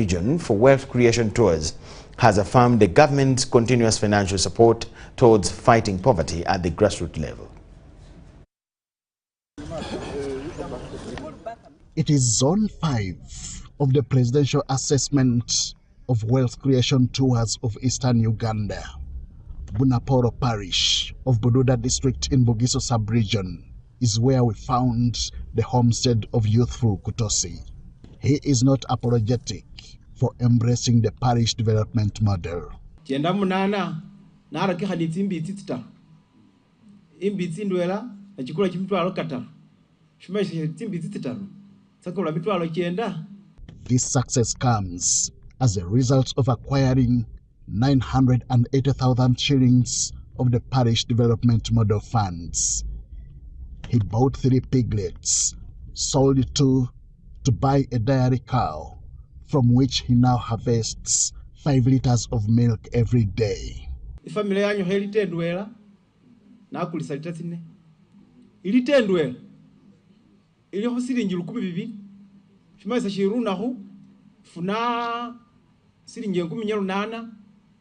Region for Wealth Creation Tours has affirmed the government's continuous financial support towards fighting poverty at the grassroots level. It is Zone 5 of the Presidential Assessment of Wealth Creation Tours of Eastern Uganda. Bunaporo Parish of Bududa District in Bugiso Sub-Region is where we found the homestead of youthful Kutosi. He is not apologetic for embracing the parish development model. This success comes as a result of acquiring 980,000 shillings of the parish development model funds. He bought 3 piglets, sold 2 to buy a dairy cow, from which he now harvests 5 liters of milk every day. Family yanyu helitendwela na kulisa litatine ilitendwela ili hosiringi 12 shimaisa shirunaho funa siringi 18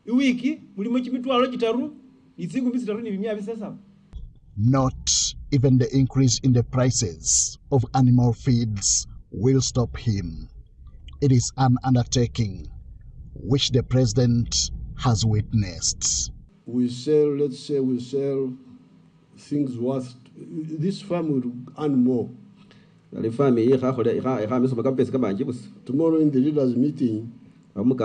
iwiki mulimo kimitwalo gitaru itsingu misitaru ni bimya bisasa. Not even the increase in the prices of animal feeds will stop him. It is an undertaking which the president has witnessed. We sell, let's say we sell things worth, this farm will earn more. Tomorrow in the leaders' meeting, I will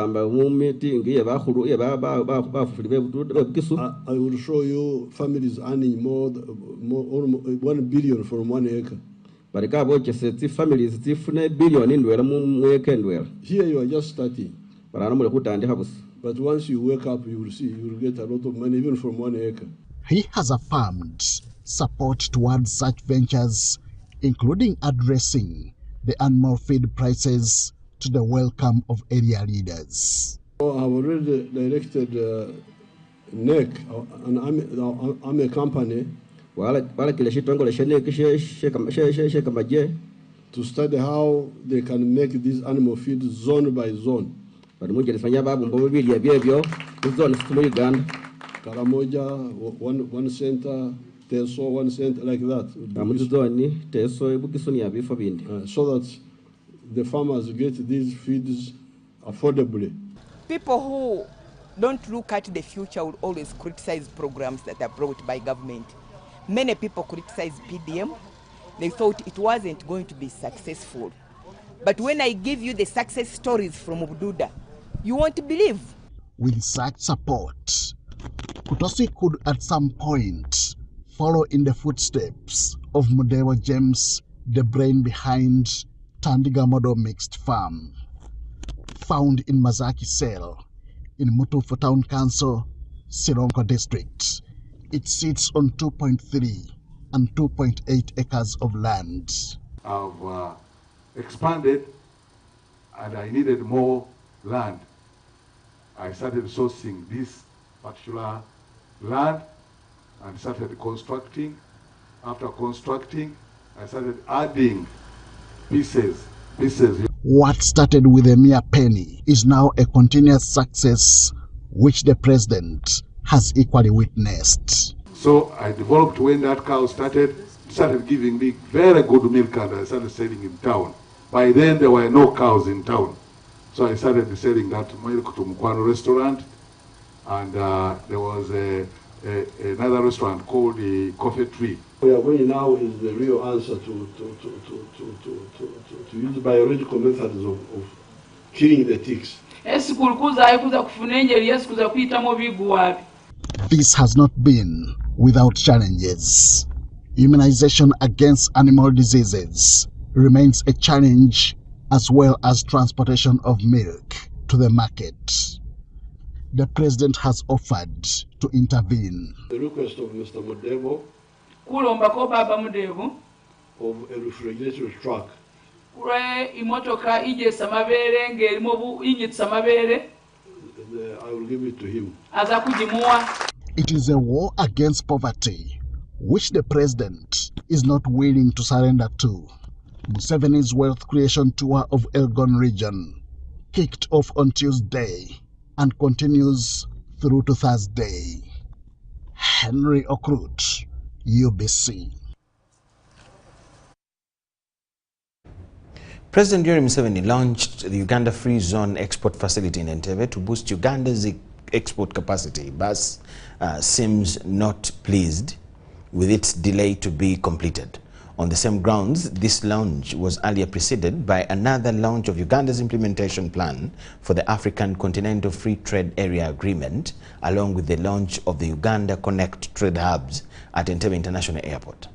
show you families earning more 1 billion from 1 acre. Here you are just starting. But once you wake up, you will see, you will get a lot of money even from 1 acre. He has affirmed support towards such ventures, including addressing the animal feed prices to the welcome of area leaders. I have already directed NEC, an army company, to study how they can make this animal feed zone by zone. Karamoja, one center, Teso, 1 center, like that. So that the farmers get these feeds affordably. People who don't look at the future will always criticize programs that are brought by government. Many people criticize PDM. They thought it wasn't going to be successful. But when I give you the success stories from Bududa, you won't believe. With such support, Kutosi could at some point follow in the footsteps of Mudewa James, the brain behind Tandiga Model Mixed Farm. Found in Mazaki Cell, in Mutufu Town Council, Sironko District. It sits on 2.3 and 2.8 acres of land. I've expanded and I needed more land. I started sourcing this particular land and started constructing. After constructing, I started adding pieces. What started with a mere penny is now a continuous success which the president has equally witnessed. So I developed when that cow started giving me very good milk and I started selling in town. By then there were no cows in town. So I started selling that milk to Mukwano restaurant, and there was another restaurant called the Coffee Tree. We are going now is the real answer to use biological methods of killing the ticks. This has not been without challenges. Immunization against animal diseases remains a challenge, as well as transportation of milk to the market. The president has offered to intervene. The request of Mr. Mudevo of a refrigerated truck. I will give it to him. It is a war against poverty, which the president is not willing to surrender to. Museveni's Wealth Creation Tour of Elgon Region kicked off on Tuesday and continues through to Thursday. Henry Okrut, UBC. President Yoweri Museveni launched the Uganda Free Zone Export Facility in Entebbe to boost Uganda's export capacity, but seems not pleased with its delay to be completed. On the same grounds, this launch was earlier preceded by another launch of Uganda's implementation plan for the African Continental Free Trade Area Agreement, along with the launch of the Uganda Connect Trade Hubs at Entebbe International Airport.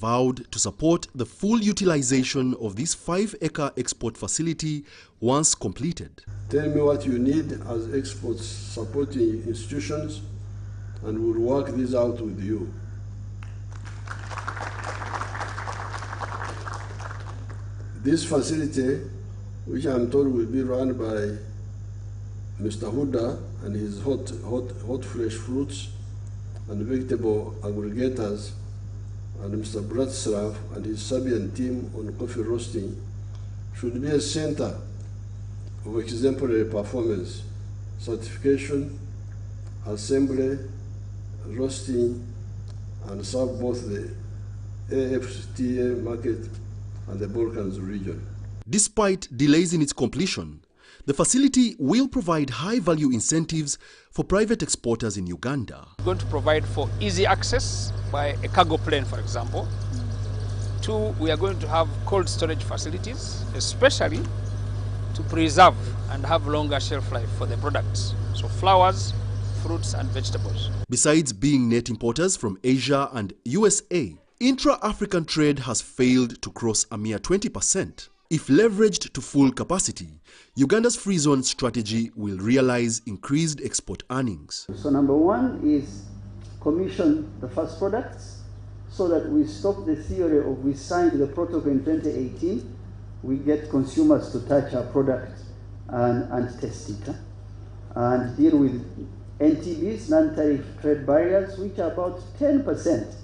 Vowed to support the full utilization of this 5-acre export facility once completed. Tell me what you need as export supporting institutions, and we'll work this out with you. This facility, which I'm told will be run by Mr. Huda and his hot fresh fruits and vegetable aggregators, and Mr. Bratslav and his Serbian team on coffee roasting, should be a center of exemplary performance, certification, assembly, roasting, and serve both the AFTA market and the Balkans region. Despite delays in its completion, the facility will provide high-value incentives for private exporters in Uganda. We're going to provide for easy access by a cargo plane, for example. 2, we are going to have cold storage facilities, especially to preserve and have longer shelf life for the products. So flowers, fruits and vegetables. Besides being net importers from Asia and USA, intra-African trade has failed to cross a mere 20%. If leveraged to full capacity, Uganda's free zone strategy will realize increased export earnings. So number 1 is commission the first products so that we stop the theory of we signed the protocol in 2018, we get consumers to touch our product and test it. And deal with NTBs, non-tariff trade barriers, which are about 10%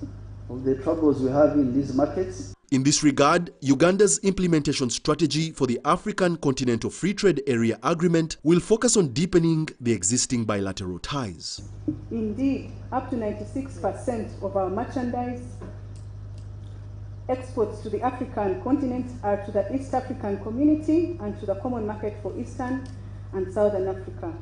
of the troubles we have in these markets. In this regard, Uganda's implementation strategy for the African Continental Free Trade Area Agreement will focus on deepening the existing bilateral ties. Indeed, up to 96% of our merchandise exports to the African continent are to the East African community and to the common market for Eastern and Southern Africa.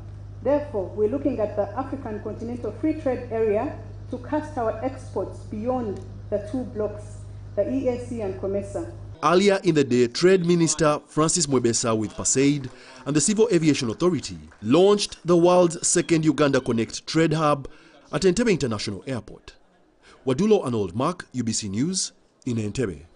Therefore, we're looking at the African Continental Free Trade Area to cast our exports beyond the 2 blocks, the EAC and COMESA. Earlier in the day, Trade Minister Francis Mwebesa with PASAID and the Civil Aviation Authority launched the world's 2nd Uganda Connect Trade Hub at Entebbe International Airport. Wadulo Arnold Mark, UBC News, in Entebbe.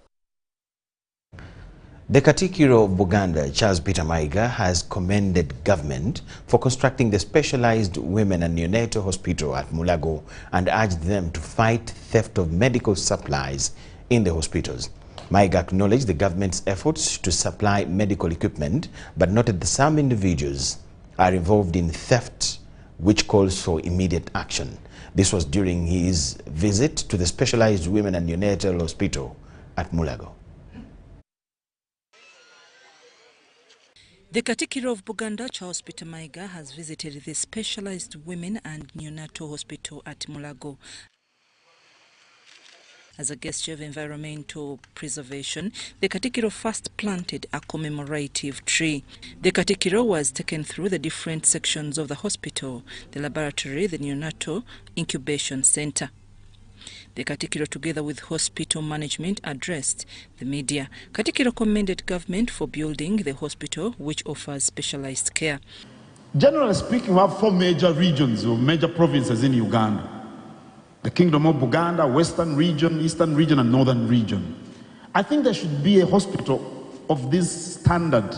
The Katikiro of Buganda, Charles Peter Maiga, has commended government for constructing the specialized women and neonatal hospital at Mulago and urged them to fight theft of medical supplies in the hospitals. Maiga acknowledged the government's efforts to supply medical equipment, but noted that some individuals are involved in theft, which calls for immediate action. This was during his visit to the specialized women and neonatal hospital at Mulago. The Katikiro of Buganda, Charles Peter Maiga, has visited the specialized women and neonatal hospital at Mulago. As a gesture of environmental preservation, the Katikiro first planted a commemorative tree. The Katikiro was taken through the different sections of the hospital, the laboratory, the neonatal incubation center. The Katikiro, together with hospital management, addressed the media. Katikiro commended government for building the hospital, which offers specialized care. Generally speaking, we have 4 major regions or major provinces in Uganda. The Kingdom of Buganda, Western region, Eastern region, and Northern region. I think there should be a hospital of this standard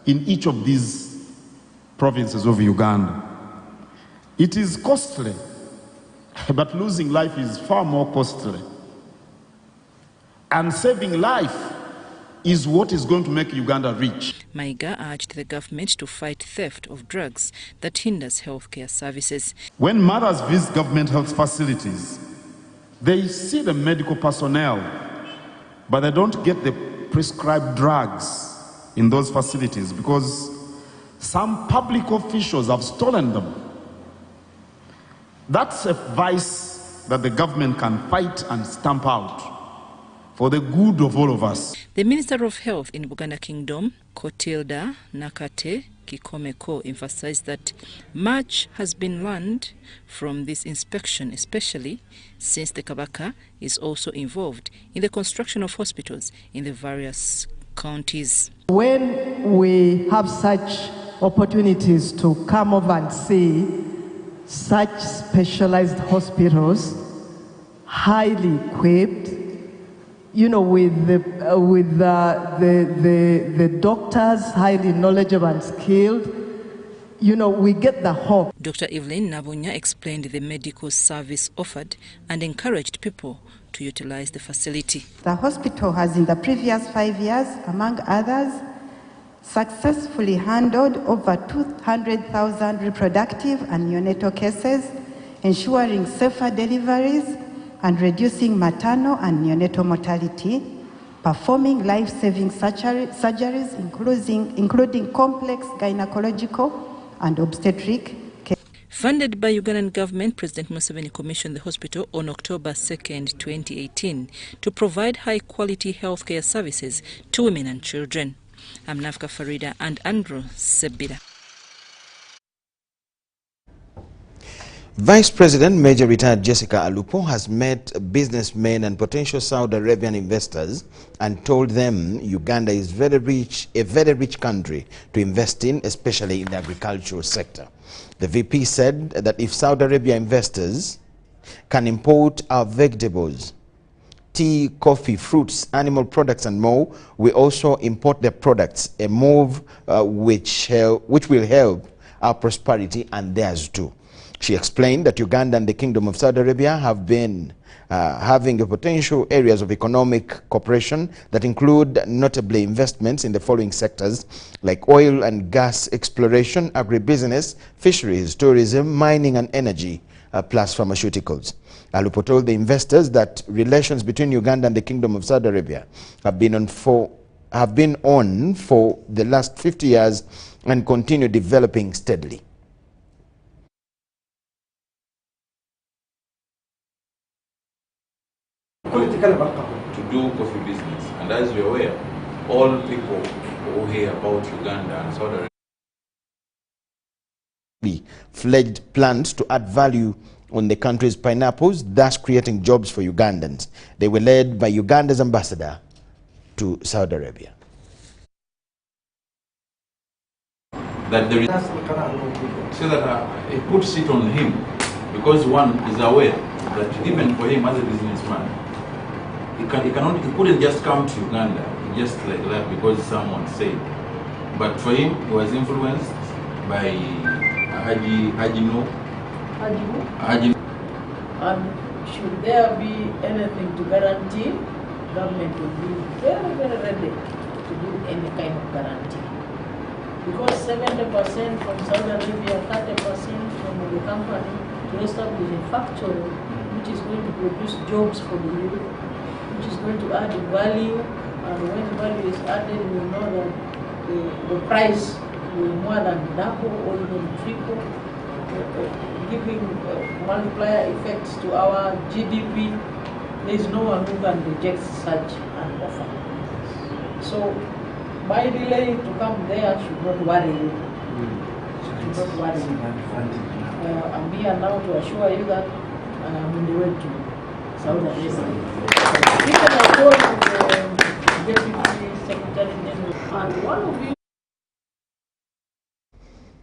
in each of these provinces of Uganda. It is costly, but losing life is far more costly. And saving life is what is going to make Uganda rich. Maiga urged the government to fight theft of drugs that hinders healthcare services. When mothers visit government health facilities, they see the medical personnel, but they don't get the prescribed drugs in those facilities because some public officials have stolen them. That's a vice that the government can fight and stamp out for the good of all of us. The Minister of Health in Buganda Kingdom, Kotilda Nakate Kikomeko, emphasized that much has been learned from this inspection, especially since the Kabaka is also involved in the construction of hospitals in the various counties. When we have such opportunities to come over and see such specialized hospitals, highly equipped, you know, with the doctors, highly knowledgeable and skilled, you know, we get the hope. Dr. Evelyn Nabunya explained the medical service offered and encouraged people to utilize the facility. The hospital has in the previous 5 years, among others, successfully handled over 200,000 reproductive and neonatal cases, ensuring safer deliveries and reducing maternal and neonatal mortality, performing life-saving surgeries, including complex gynecological and obstetric care. Funded by Ugandan government, President Museveni commissioned the hospital on October 2nd, 2018 to provide high-quality healthcare services to women and children. I'm Nafka Farida and Andrew Sebida. Vice President Major Retired Jessica Alupo has met businessmen and potential Saudi Arabian investors and told them Uganda is a very rich country to invest in, especially in the agricultural sector. The VP said that if Saudi Arabia investors can import our vegetables, tea, coffee, fruits, animal products and more, we also import their products, a move which will help our prosperity and theirs too. She explained that Uganda and the Kingdom of Saudi Arabia have been having potential areas of economic cooperation that include notably investments in the following sectors like oil and gas exploration, agribusiness, fisheries, tourism, mining and energy, plus pharmaceuticals. Alupo told the investors that relations between Uganda and the Kingdom of Saudi Arabia have been on for the last 50 years and continue developing steadily. To do coffee business, and as you're aware, all people who hear about Uganda and Saudi Arabia fledged plans to add value on the country's pineapples, thus creating jobs for Ugandans. They were led by Uganda's ambassador to Saudi Arabia. That there is so that it puts it on him, because one is aware that even for him as a businessman, he couldn't just come to Uganda just like that because someone said. But for him, he was influenced by Haji. And should there be anything to guarantee, government will be very, very ready to do any kind of guarantee. Because 70% from Saudi Arabia, 30% from the company to establish a factory which is going to produce jobs for the youth, which is going to add value, and when value is added, we know that the price will more than double or even triple, giving multiplier effects to our GDP. There is no one who can reject such an offer. So, my delay to come there should not worry you. Should not worry you. I'm here now to assure you that I am on the way to Saudi Arabia. Even I told the Deputy Secretary General, and one of you.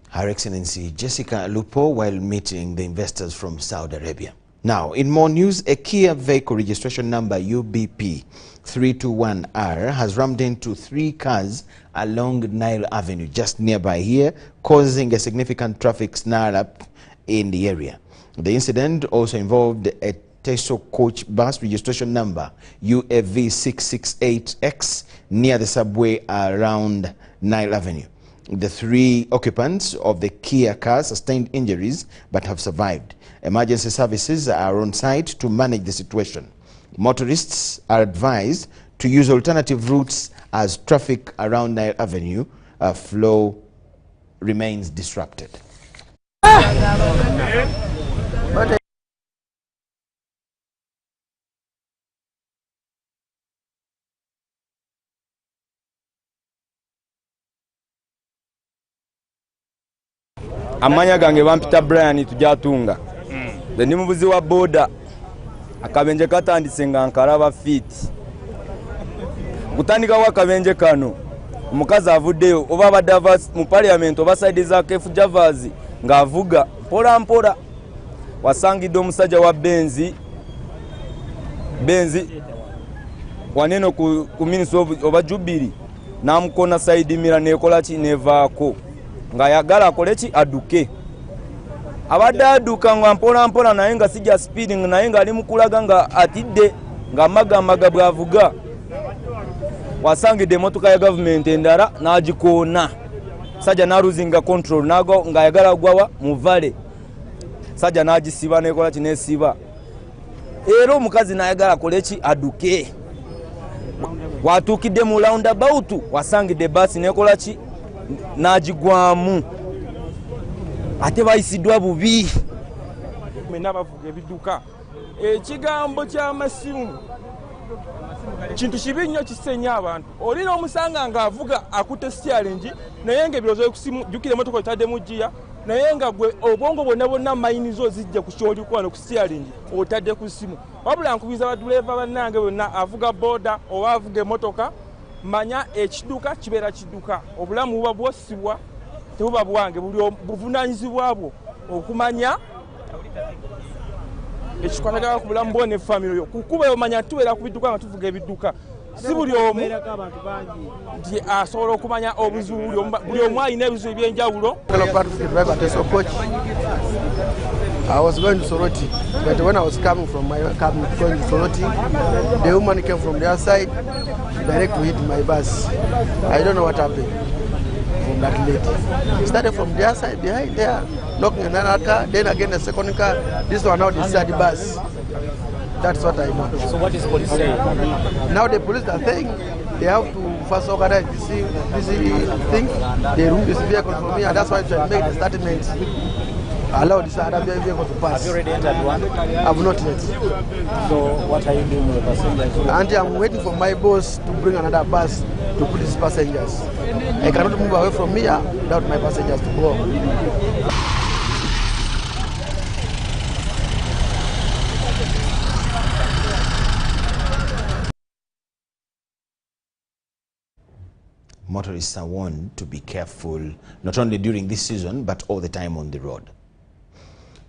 Her Excellency Jessica Alupo while meeting the investors from Saudi Arabia. Now, in more news, a Kia vehicle registration number UBP 321R has rammed into 3 cars along Nile Avenue, just nearby here, causing a significant traffic snarl-up in the area. The incident also involved a Teso coach bus registration number UAV 668X near the subway around Nile Avenue. The 3 occupants of the Kia car sustained injuries but have survived. Emergency services are on site to manage the situation. Motorists are advised to use alternative routes as traffic around Nile Avenue flow remains disrupted. Amanya gange bampita Brian tujatunga. Ndi muvuzi wa boda. Akabenje katandise nga nkalaba fiti. Kutandika wa kabenje kano. Mukazi avuddeyo oba abadde mu parliament oba side za Kefu Javazi ng'avuga mpola wasangidde omusajja wa Benzi waneno ku Ministry of Jubilee n'amukona side mira nekola ki nevaako ng'ayagala akole ki aduke. Abadde aduka nga mpola naye nga sijja speeding naye nga ali mukulaga nga atidde nga amaga bwavuga. Wasangidde emotoka ya government endala n'agikoona. Sajja n'aluzinga control nago ng'ayagala gwawa muvale. Sajja n'agisiba nekola ki nesiba. Era omukazi n'ayagala akole ki aduke. Watuukidde mu roundabout wasangidde basi nekola ki n'agigwamu. Ate bayisiddwa bubi. Mena bavuga ebiduka. Ekigambo ky'amasimu kintu kibi nnyo kisenya abantu. Olina omusanga ng'avuga akutte steering naye ng'ebirozo kusimu jukire motoka otadde mu gia naye nga gwe obwongo bonna mayini zo zijja ku kyoli kwano ku steering otadde ku simu. Wabula nkubiza baduleva bannange bonna avuga boda oba avuga emotoka manya ekiduka kibeera kiduka. Obulamu buba bwosibwa tebuba bwange buli buvunaanyizibwa bwo okumanya ekikwatagana ku bulamu bwo ne family yo kukuba omanya tubeera ku biduka nga tuvuga ebiduka si buli omu nti asobola okumanya obuzibu buli omu alina ebizibu ebyenjawulo. I was going to Soroti, but when I was coming from my car going to Soroti, the woman came from their side direct to hit my bus. I don't know what happened from that lady. Started from their side behind there, knocking another car, then again the second car. This one now decided the bus. That's what I know. So what is the police saying? Now the police are saying they have to first organize this thing. They remove this vehicle from me, and that's why they make the statement. Allow this other vehicle to pass. Have you already entered one? I've not yet. So what are you doing with the passengers? And I'm waiting for my boss to bring another bus to put these passengers. I cannot move away from here without my passengers to go. Motorists are warned to be careful not only during this season but all the time on the road.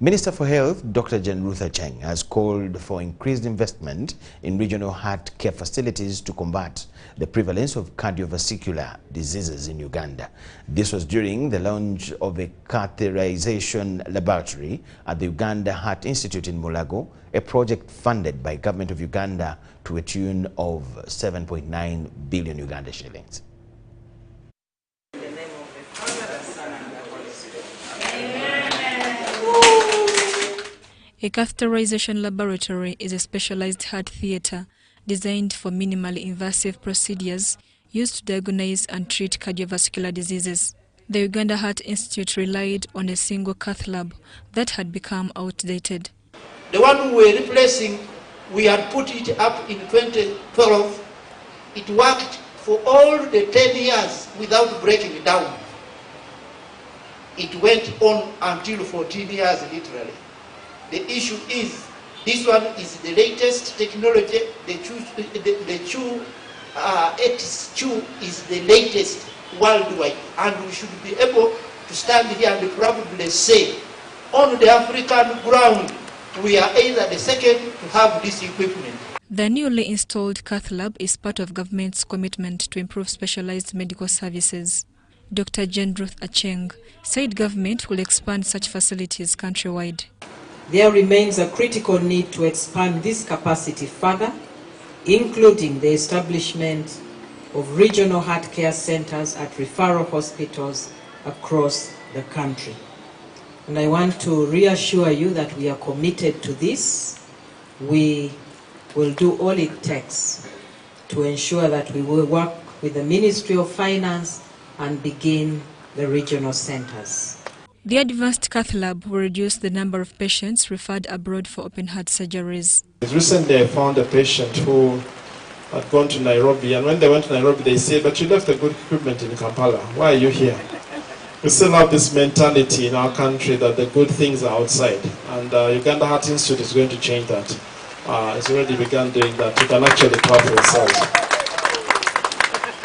Minister for Health, Dr. Jane Ruth Acheng, has called for increased investment in regional heart care facilities to combat the prevalence of cardiovascular diseases in Uganda. This was during the launch of a catheterization laboratory at the Uganda Heart Institute in Mulago, a project funded by Government of Uganda to a tune of 7.9 billion Uganda shillings. A catheterization laboratory is a specialized heart theater designed for minimally invasive procedures used to diagnose and treat cardiovascular diseases. The Uganda Heart Institute relied on a single cath lab that had become outdated. The one we were replacing, we had put it up in 2012. It worked for all the 10 years without breaking down. It went on until 14 years literally. The issue is, this one is the latest technology, the X2 is the latest worldwide, and we should be able to stand here and probably say, on the African ground, we are either the second to have this equipment. The newly installed cath lab is part of government's commitment to improve specialized medical services. Dr. Jane Ruth Acheng said government will expand such facilities countrywide. There remains a critical need to expand this capacity further, including the establishment of regional heart care centers at referral hospitals across the country. And I want to reassure you that we are committed to this. We will do all it takes to ensure that we will work with the Ministry of Finance and begin the regional centers. The advanced cath lab will reduce the number of patients referred abroad for open heart surgeries. Recently I found a patient who had gone to Nairobi, and when they went to Nairobi they said, but you left the good equipment in Kampala, why are you here? We still have this mentality in our country that the good things are outside, and Uganda Heart Institute is going to change that. It's already begun doing that. You can actually clap for yourself.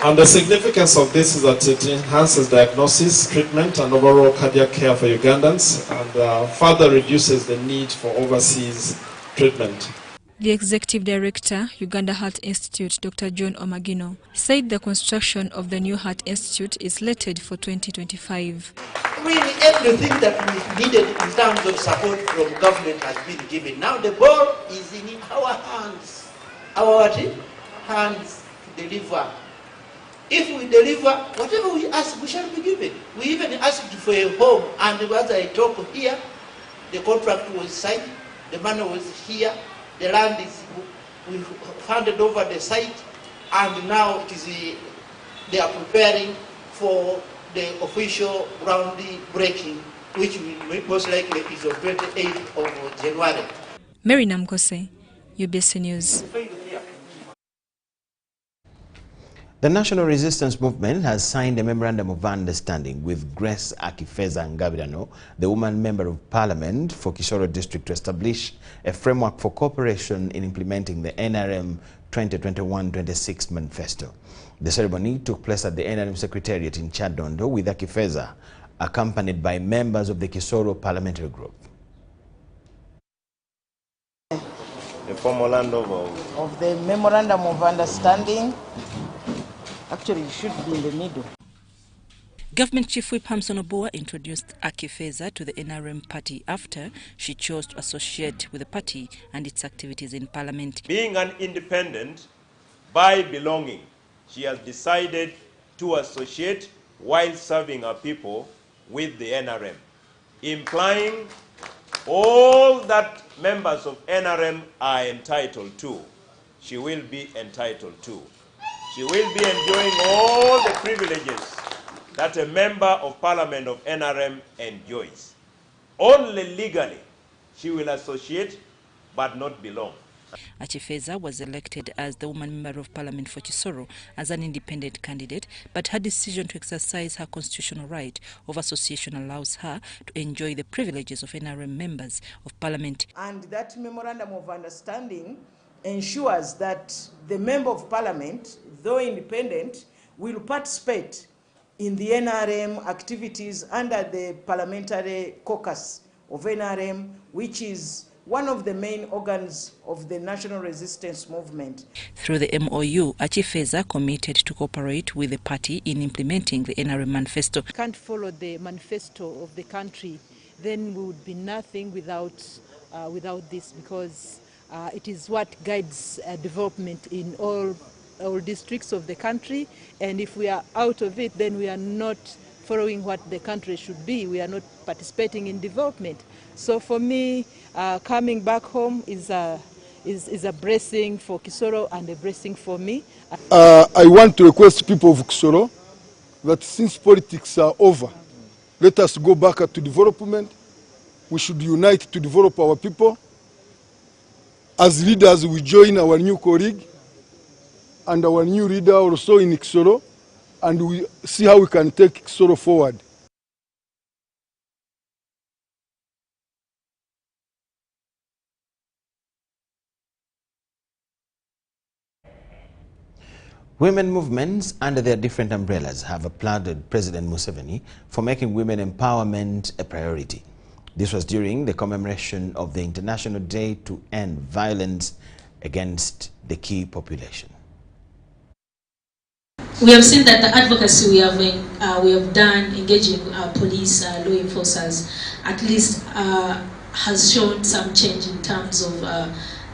And the significance of this is that it enhances diagnosis, treatment, and overall cardiac care for Ugandans, and further reduces the need for overseas treatment. The Executive Director, Uganda Heart Institute, Dr. John Omagino, said the construction of the new Heart Institute is slated for 2025. Really, everything that we needed in terms of support from government has been given. Now the ball is in our hands. Our hands to deliver. If we deliver, whatever we ask, we shall be given. We even asked for a home, and as I talk here, the contract was signed, the money was here, the land is, we handed over the site, and now it is, they are preparing for the official groundbreaking, which will most likely is on 28th of January. Mary Namkose, UBC News. The National Resistance Movement has signed a memorandum of understanding with Grace Akifeza Ngabirano, the woman member of parliament for Kisoro district, to establish a framework for cooperation in implementing the NRM 2021-26 manifesto. The ceremony took place at the NRM Secretariat in Chadondo with Akifeza, accompanied by members of the Kisoro parliamentary group. The formal handover of the memorandum of understanding. Actually, it should be in the middle. Government Chief Whip Hamson Oboa introduced Akifeza to the NRM party after she chose to associate with the party and its activities in Parliament. Being an independent by belonging, she has decided to associate while serving her people with the NRM, implying all that members of NRM are entitled to, she will be entitled to. She will be enjoying all the privileges that a member of Parliament of NRM enjoys. Only legally she will associate but not belong. Akifeza was elected as the woman member of Parliament for Kisoro as an independent candidate, but her decision to exercise her constitutional right of association allows her to enjoy the privileges of NRM members of Parliament. And that memorandum of understanding ensures that the member of Parliament, though independent, will participate in the NRM activities under the parliamentary caucus of NRM, which is one of the main organs of the National Resistance Movement. Through the MOU, Akifeza committed to cooperate with the party in implementing the NRM manifesto. Can't follow the manifesto of the country, then we would be nothing without this, because it is what guides development in all districts of the country, and if we are out of it, then we are not following what the country should be. We are not participating in development. So for me, coming back home is a blessing for Kisoro and a blessing for me. I want to request people of Kisoro that since politics are over, let us go back to development. We should unite to develop our people. As leaders, we join our new colleague and our new leader also in Kisoro, and we see how we can take Kisoro forward. Women movements under their different umbrellas have applauded President Museveni for making women empowerment a priority. This was during the commemoration of the International Day to End Violence Against the Key Population. We have seen that the advocacy we have done engaging police, law enforcers, at least has shown some change in terms of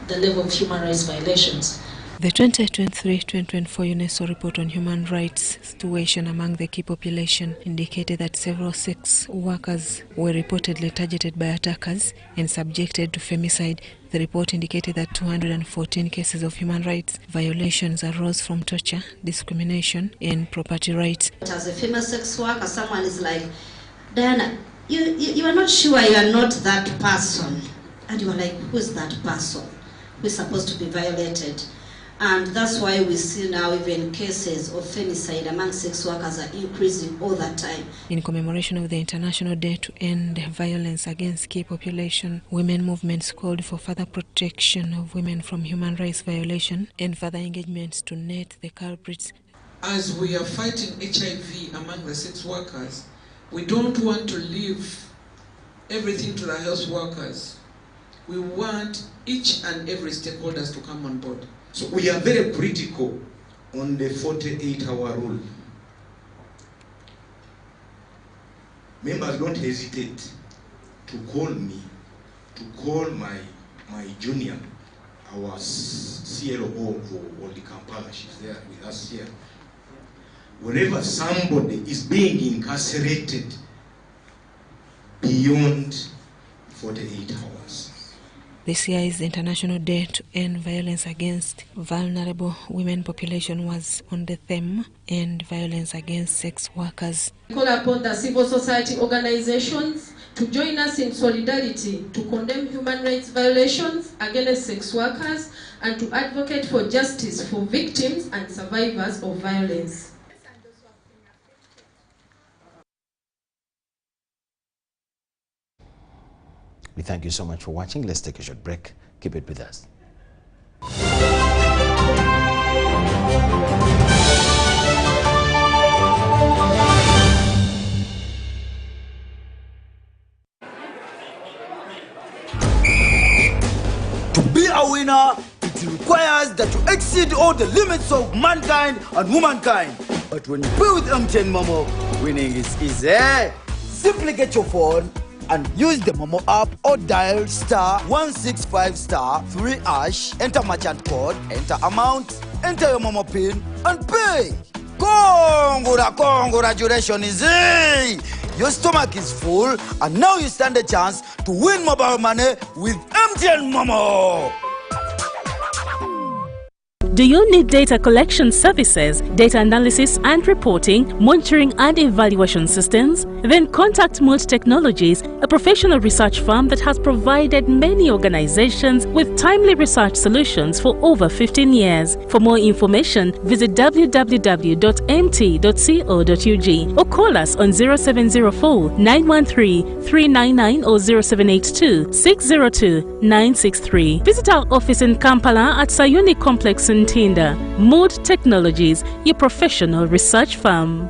the level of human rights violations. The 2023-2024 UNESCO report on human rights situation among the key population indicated that several sex workers were reportedly targeted by attackers and subjected to femicide. The report indicated that 214 cases of human rights violations arose from torture, discrimination, and property rights. As a female sex worker, someone is like, Diana, you are not sure you are not that person. And you are like, who is that person who is supposed to be violated? And that's why we see now even cases of femicide among sex workers are increasing all the time. In commemoration of the International Day to End Violence Against Key Population, women movements called for further protection of women from human rights violation and further engagements to net the culprits. As we are fighting HIV among the sex workers, we don't want to leave everything to the health workers. We want each and every stakeholders to come on board. So we are very critical on the 48-hour rule. Members, don't hesitate to call me, to call my junior, our CLO for the Kampala. She's there with us here. Whenever somebody is being incarcerated beyond 48 hours. This year's International Day to End Violence Against Vulnerable Women Population was on the theme End Violence Against Sex Workers. We call upon the civil society organizations to join us in solidarity to condemn human rights violations against sex workers and to advocate for justice for victims and survivors of violence. We thank you so much for watching. Let's take a short break. Keep it with us. To be a winner, it requires that you exceed all the limits of mankind and womankind. But when you play with MTN Momo, winning is easy. Simply get your phone and use the Momo app or dial *165*3#, enter merchant code, enter amount, enter your Momo PIN and pay. Congratulations! Your stomach is full and now you stand a chance to win mobile money with MTN Momo. Do you need data collection services, data analysis and reporting, monitoring and evaluation systems? Then contact Mood Technologies, a professional research firm that has provided many organizations with timely research solutions for over 15 years. For more information, visit www.mt.co.ug or call us on 0704 913 399 or 0782 602 963. Visit our office in Kampala at Sayuni Complex in Tinda. Mood Technologies, your professional research firm.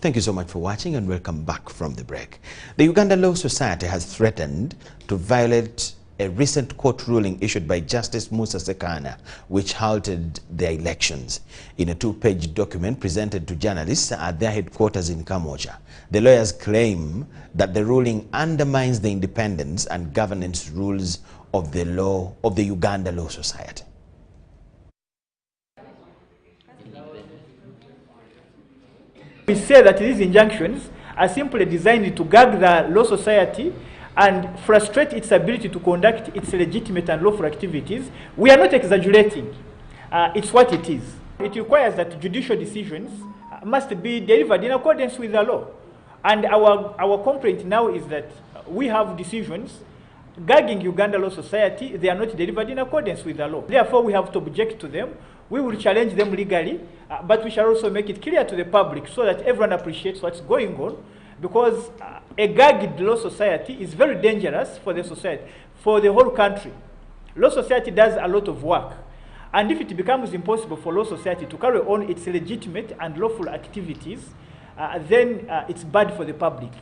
Thank you so much for watching and welcome back from the break. The Uganda Law Society has threatened to violate a recent court ruling issued by Justice Musa Sekana, which halted their elections. In a two-page document presented to journalists at their headquarters in Kamoja, the lawyers claim that the ruling undermines the independence and governance rules of the Uganda Law Society. We say that these injunctions are simply designed to gag the law society and frustrate its ability to conduct its legitimate and lawful activities. We are not exaggerating. It's what it is. It requires that judicial decisions must be delivered in accordance with the law. And our complaint now is that we have decisions gagging Uganda Law Society, they are not delivered in accordance with the law. Therefore, we have to object to them. We will challenge them legally, but we shall also make it clear to the public so that everyone appreciates what's going on, because a gagged law society is very dangerous for the society, for the whole country. Law society does a lot of work, and if it becomes impossible for law society to carry on its legitimate and lawful activities, then it's bad for the public.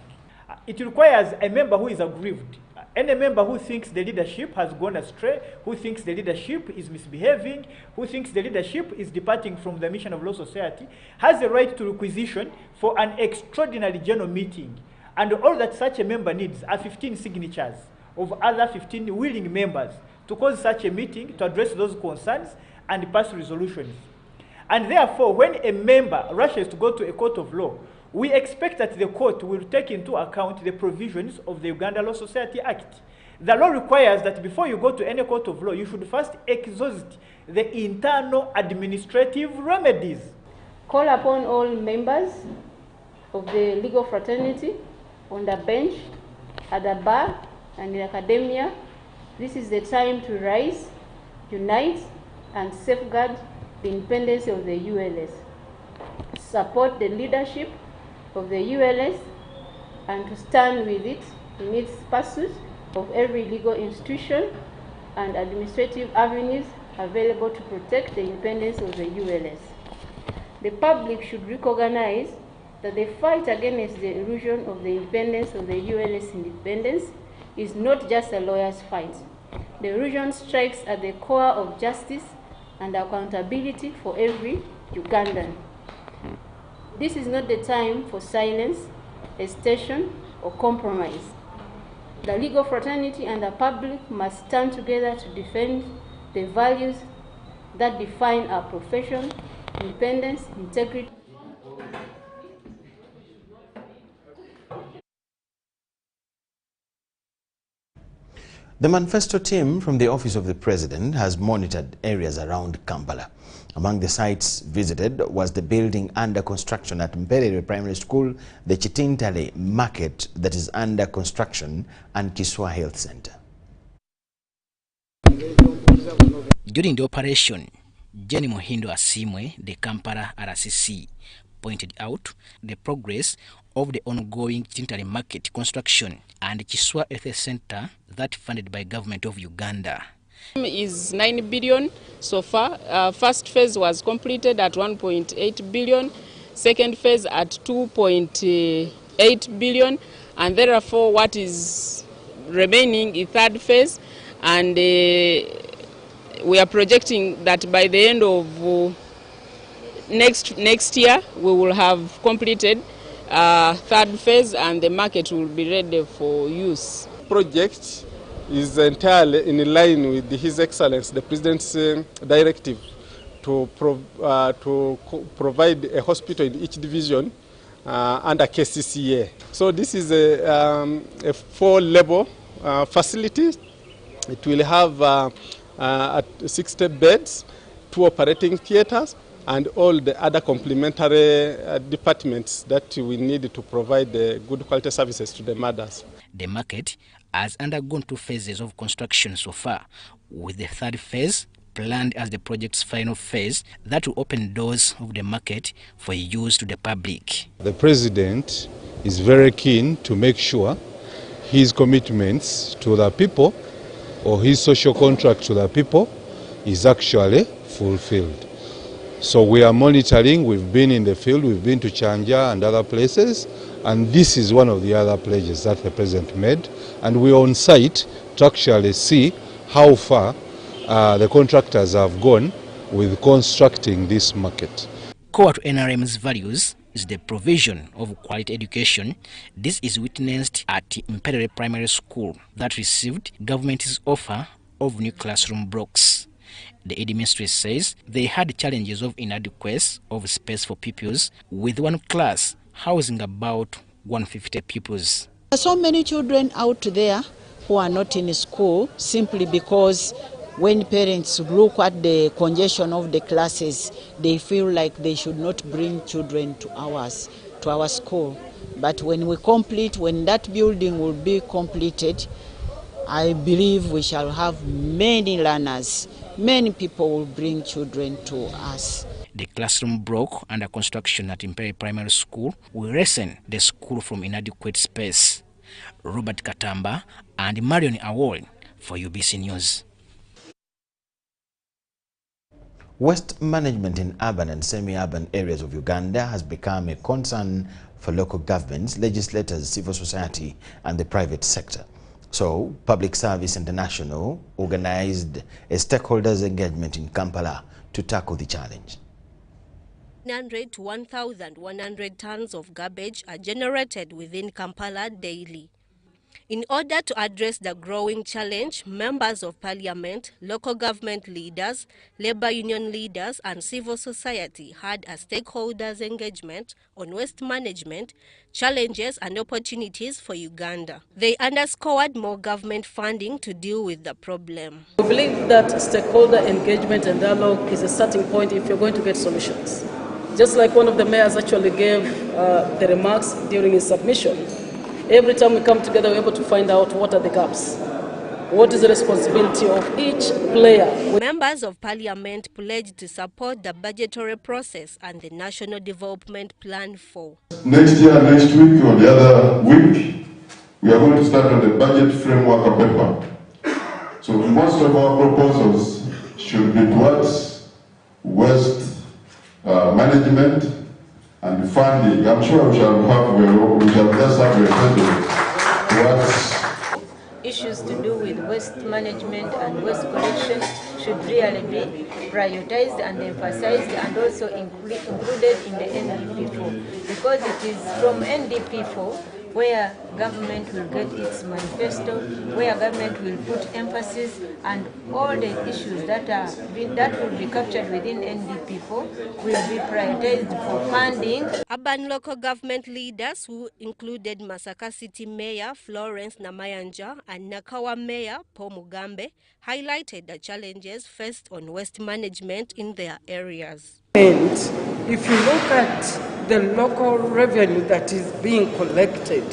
It requires a member who is aggrieved. Any member who thinks the leadership has gone astray, who thinks the leadership is misbehaving, who thinks the leadership is departing from the mission of law society, has the right to requisition for an extraordinary general meeting. And all that such a member needs are 15 signatures of other 15 willing members to cause such a meeting to address those concerns and pass resolutions. And therefore, when a member rushes to go to a court of law, we expect that the court will take into account the provisions of the Uganda Law Society Act. The law requires that before you go to any court of law, you should first exhaust the internal administrative remedies. Call upon all members of the legal fraternity on the bench, at the bar, and in academia. This is the time to rise, unite, and safeguard the independence of the ULS. Support the leadership of the ULS and to stand with it in its pursuit of every legal institution and administrative avenues available to protect the independence of the ULS. The public should recognize that the fight against the erosion of the independence of the ULS independence is not just a lawyer's fight. The erosion strikes at the core of justice and accountability for every Ugandan. This is not the time for silence, hesitation, or compromise. The legal fraternity and the public must stand together to defend the values that define our profession: independence, integrity. The manifesto team from the Office of the President has monitored areas around Kampala. Among the sites visited was the building under construction at Mperere Primary School, the Chitintale Market that is under construction, and Kiswa Health Center. During the operation, Jenny Mohindo Asimwe, the Kampala RCC, pointed out the progress of the ongoing Chitintale Market construction and Kiswa Health Center that funded by Government of Uganda. Is 9 billion so far. First phase was completed at 1.8 billion, second phase at 2.8 billion, and therefore what is remaining is third phase, and we are projecting that by the end of next year we will have completed third phase and the market will be ready for use. Project is entirely in line with His Excellency the President's directive to provide a hospital in each division under KCCA. So this is a 4-level facility. It will have 60 beds, 2 operating theaters, and all the other complementary departments that we need to provide good quality services to the mothers. The market has undergone 2 phases of construction so far, with the third phase planned as the project's final phase that will open doors of the market for use to the public. The President is very keen to make sure his commitments to the people or his social contract to the people is actually fulfilled. So we are monitoring, we've been in the field, we've been to Chanja and other places, and this is one of the other pledges that the President made, and we're on site to actually see how far the contractors have gone with constructing this market. Core to NRM's values is the provision of quality education. This is witnessed at Mperere Primary School that received government's offer of new classroom blocks. The headmistress says they had challenges of inadequacy of space for pupils, with one class housing about 150 pupils. There are so many children out there who are not in school simply because when parents look at the congestion of the classes, they feel like they should not bring children to our school. But when that building will be completed, I believe we shall have many learners. Many people will bring children to us. The classroom block under construction at Imperial Primary School will lessen the school from inadequate space. Robert Katamba and Marion Awol for UBC News. Waste management in urban and semi-urban areas of Uganda has become a concern for local governments, legislators, civil society, and the private sector. So, Public Service International organized a stakeholders engagement in Kampala to tackle the challenge. 900 to 1,100 tons of garbage are generated within Kampala daily. In order to address the growing challenge, members of parliament, local government leaders, labor union leaders, and civil society had a stakeholders engagement on waste management, challenges and opportunities for Uganda. They underscored more government funding to deal with the problem. We believe that stakeholder engagement and dialogue is a starting point if you're going to get solutions. Just like one of the mayors actually gave the remarks during his submission, every time we come together, we're able to find out what are the gaps. What is the responsibility of each player? Members of Parliament pledged to support the budgetary process and the National Development Plan for next year, next week, or the other week, we are going to start on the budget framework paper. So most of our proposals should be towards waste management and funding. I'm sure we shall just have a towards issues to do with waste management and waste collection should really be prioritized and emphasized and also included in the NDP4, because it is from NDP4 where government will get its manifesto, where government will put emphasis, and all the issues that will be captured within NDP4 will be prioritized for funding. Urban local government leaders, who included Masaka City Mayor Florence Namayanja and Nakawa Mayor Paul Mugambe, highlighted the challenges faced on waste management in their areas. And if you look at the local revenue that is being collected,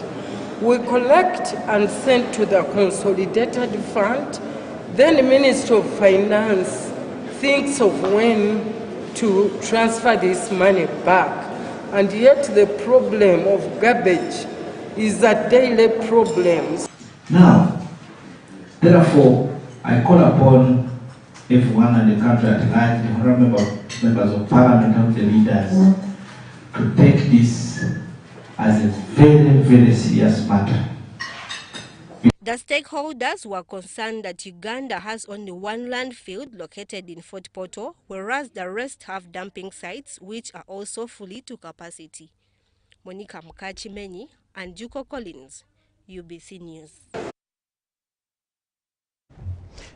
we collect and send to the consolidated fund. Then the Ministry of Finance thinks of when to transfer this money back. And yet the problem of garbage is a daily problem. Now, therefore, I call upon everyone in the country at large, the honorable members of parliament and the leaders, to take this as a very, very serious matter. The stakeholders were concerned that Uganda has only one landfill located in Fort Portal, whereas the rest have dumping sites which are also fully to capacity. Monica Mkachimenyi and Juko Collins, UBC News.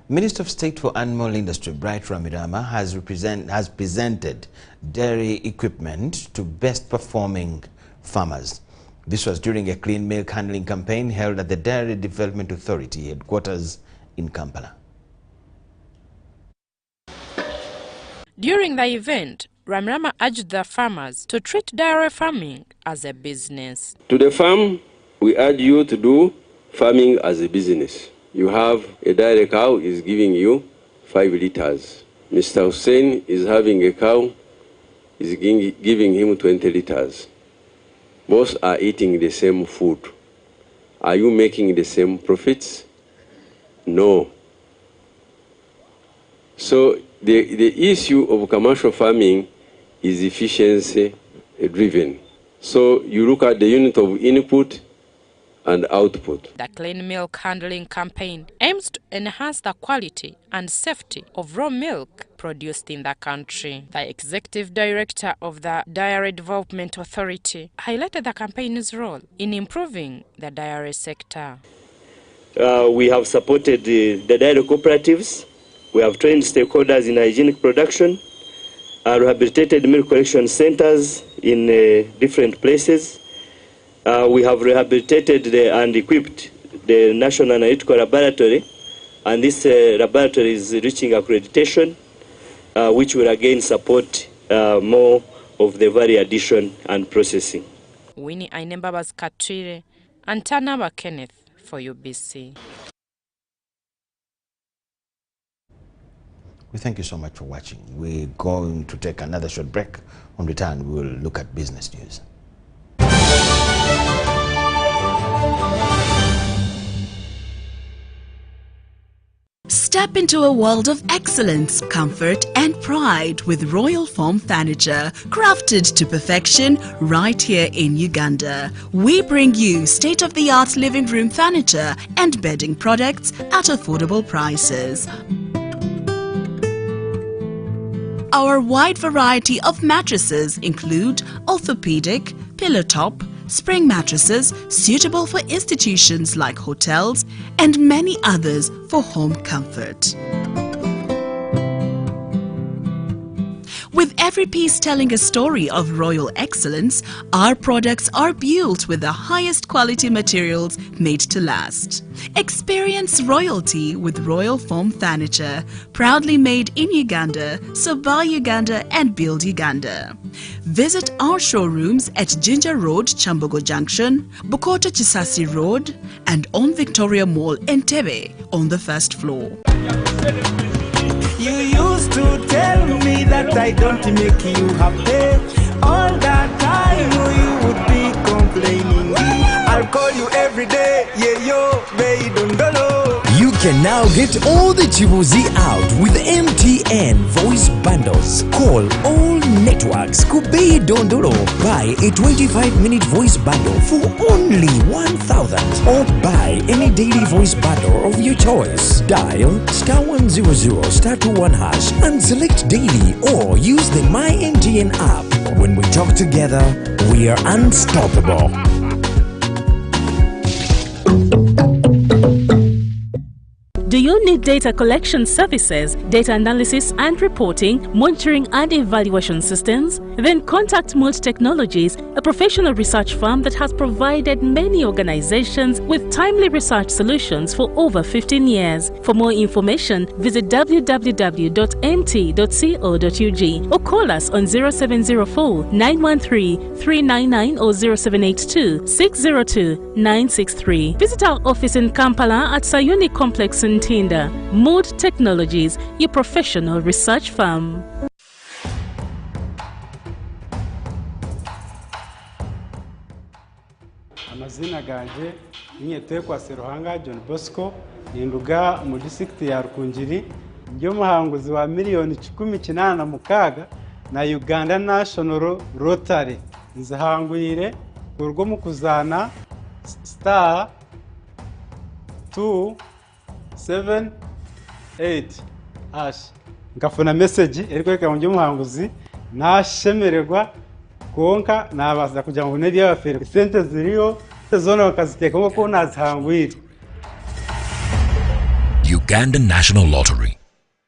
Minister of State for Animal Industry Bright Ramirama has presented dairy equipment to best performing farmers. This was during a clean milk handling campaign held at the Dairy Development Authority headquarters in Kampala. During the event, Ramirama urged the farmers to treat dairy farming as a business. To the farm, we urge you to do farming as a business. You have a dairy cow is giving you 5 liters. Mr. Hussein is having a cow, is giving him 20 liters. Both are eating the same food. Are you making the same profits? No. So the issue of commercial farming is efficiency driven. So you look at the unit of input and output. The clean milk handling campaign aims to enhance the quality and safety of raw milk produced in the country. The executive director of the Dairy Development Authority highlighted the campaign's role in improving the dairy sector. We have supported the dairy cooperatives. We have trained stakeholders in hygienic production, rehabilitated milk collection centers in different places. We have rehabilitated and equipped the National Analytical Laboratory, and this laboratory is reaching accreditation, which will again support more of the value addition and processing. Winnie Ainembabas Katwire and Tanaba Kenneth for UBC. We thank you so much for watching. We're going to take another short break. On return, we'll look at business news. Step into a world of excellence, comfort and pride with Royal Form Furniture, crafted to perfection right here in Uganda. We bring you state-of-the-art living room furniture and bedding products at affordable prices. Our wide variety of mattresses include orthopedic, pillow top, spring mattresses suitable for institutions like hotels and many others for home comfort. With every piece telling a story of royal excellence, our products are built with the highest quality materials made to last. Experience royalty with Royal Form Furniture, proudly made in Uganda, so buy Uganda and build Uganda. Visit our showrooms at Ginger Road, Chambogo Junction, Bukoto Chisasi Road, and on Victoria Mall, Entebbe, on the first floor. You used to tell me that I don't make you happy. All that time you would be complaining. I'll call you every day, yeah yo, baby dondolo. You can now get all the Chibuzi out with MTN voice bundles. Call all networks, Kubei Dondolo. Buy a 25-minute voice bundle for only 1,000, or buy any daily voice bundle of your choice. Dial *100 *21# and select daily, or use the My MTN app. When we talk together, we are unstoppable. Do you need data collection services, data analysis and reporting, monitoring and evaluation systems? Then contact Mold Technologies, a professional research firm that has provided many organizations with timely research solutions for over 15 years. For more information, visit www.mt.co.ug or call us on 0704 913 399 or 0782 602 963. Visit our office in Kampala at Sayuni Complex in Tinda. Mold Technologies, your professional research firm. Amazina ganje Nyetekwa Seruhanga John Bosco ninduga mu district ya Rukungiri, ndio muhanguzi wa miliyoni 18 na Uganda National Rotary. Nzahangwire kurwo mu kuzana star 278 hash ngafuna message erikweka mu muhanguzi nashemererwa konka nabaza kugira ngo nedi y'abafere sente ziriyo zona bakaziteka ngo nazihangwire. Uganda National Lottery.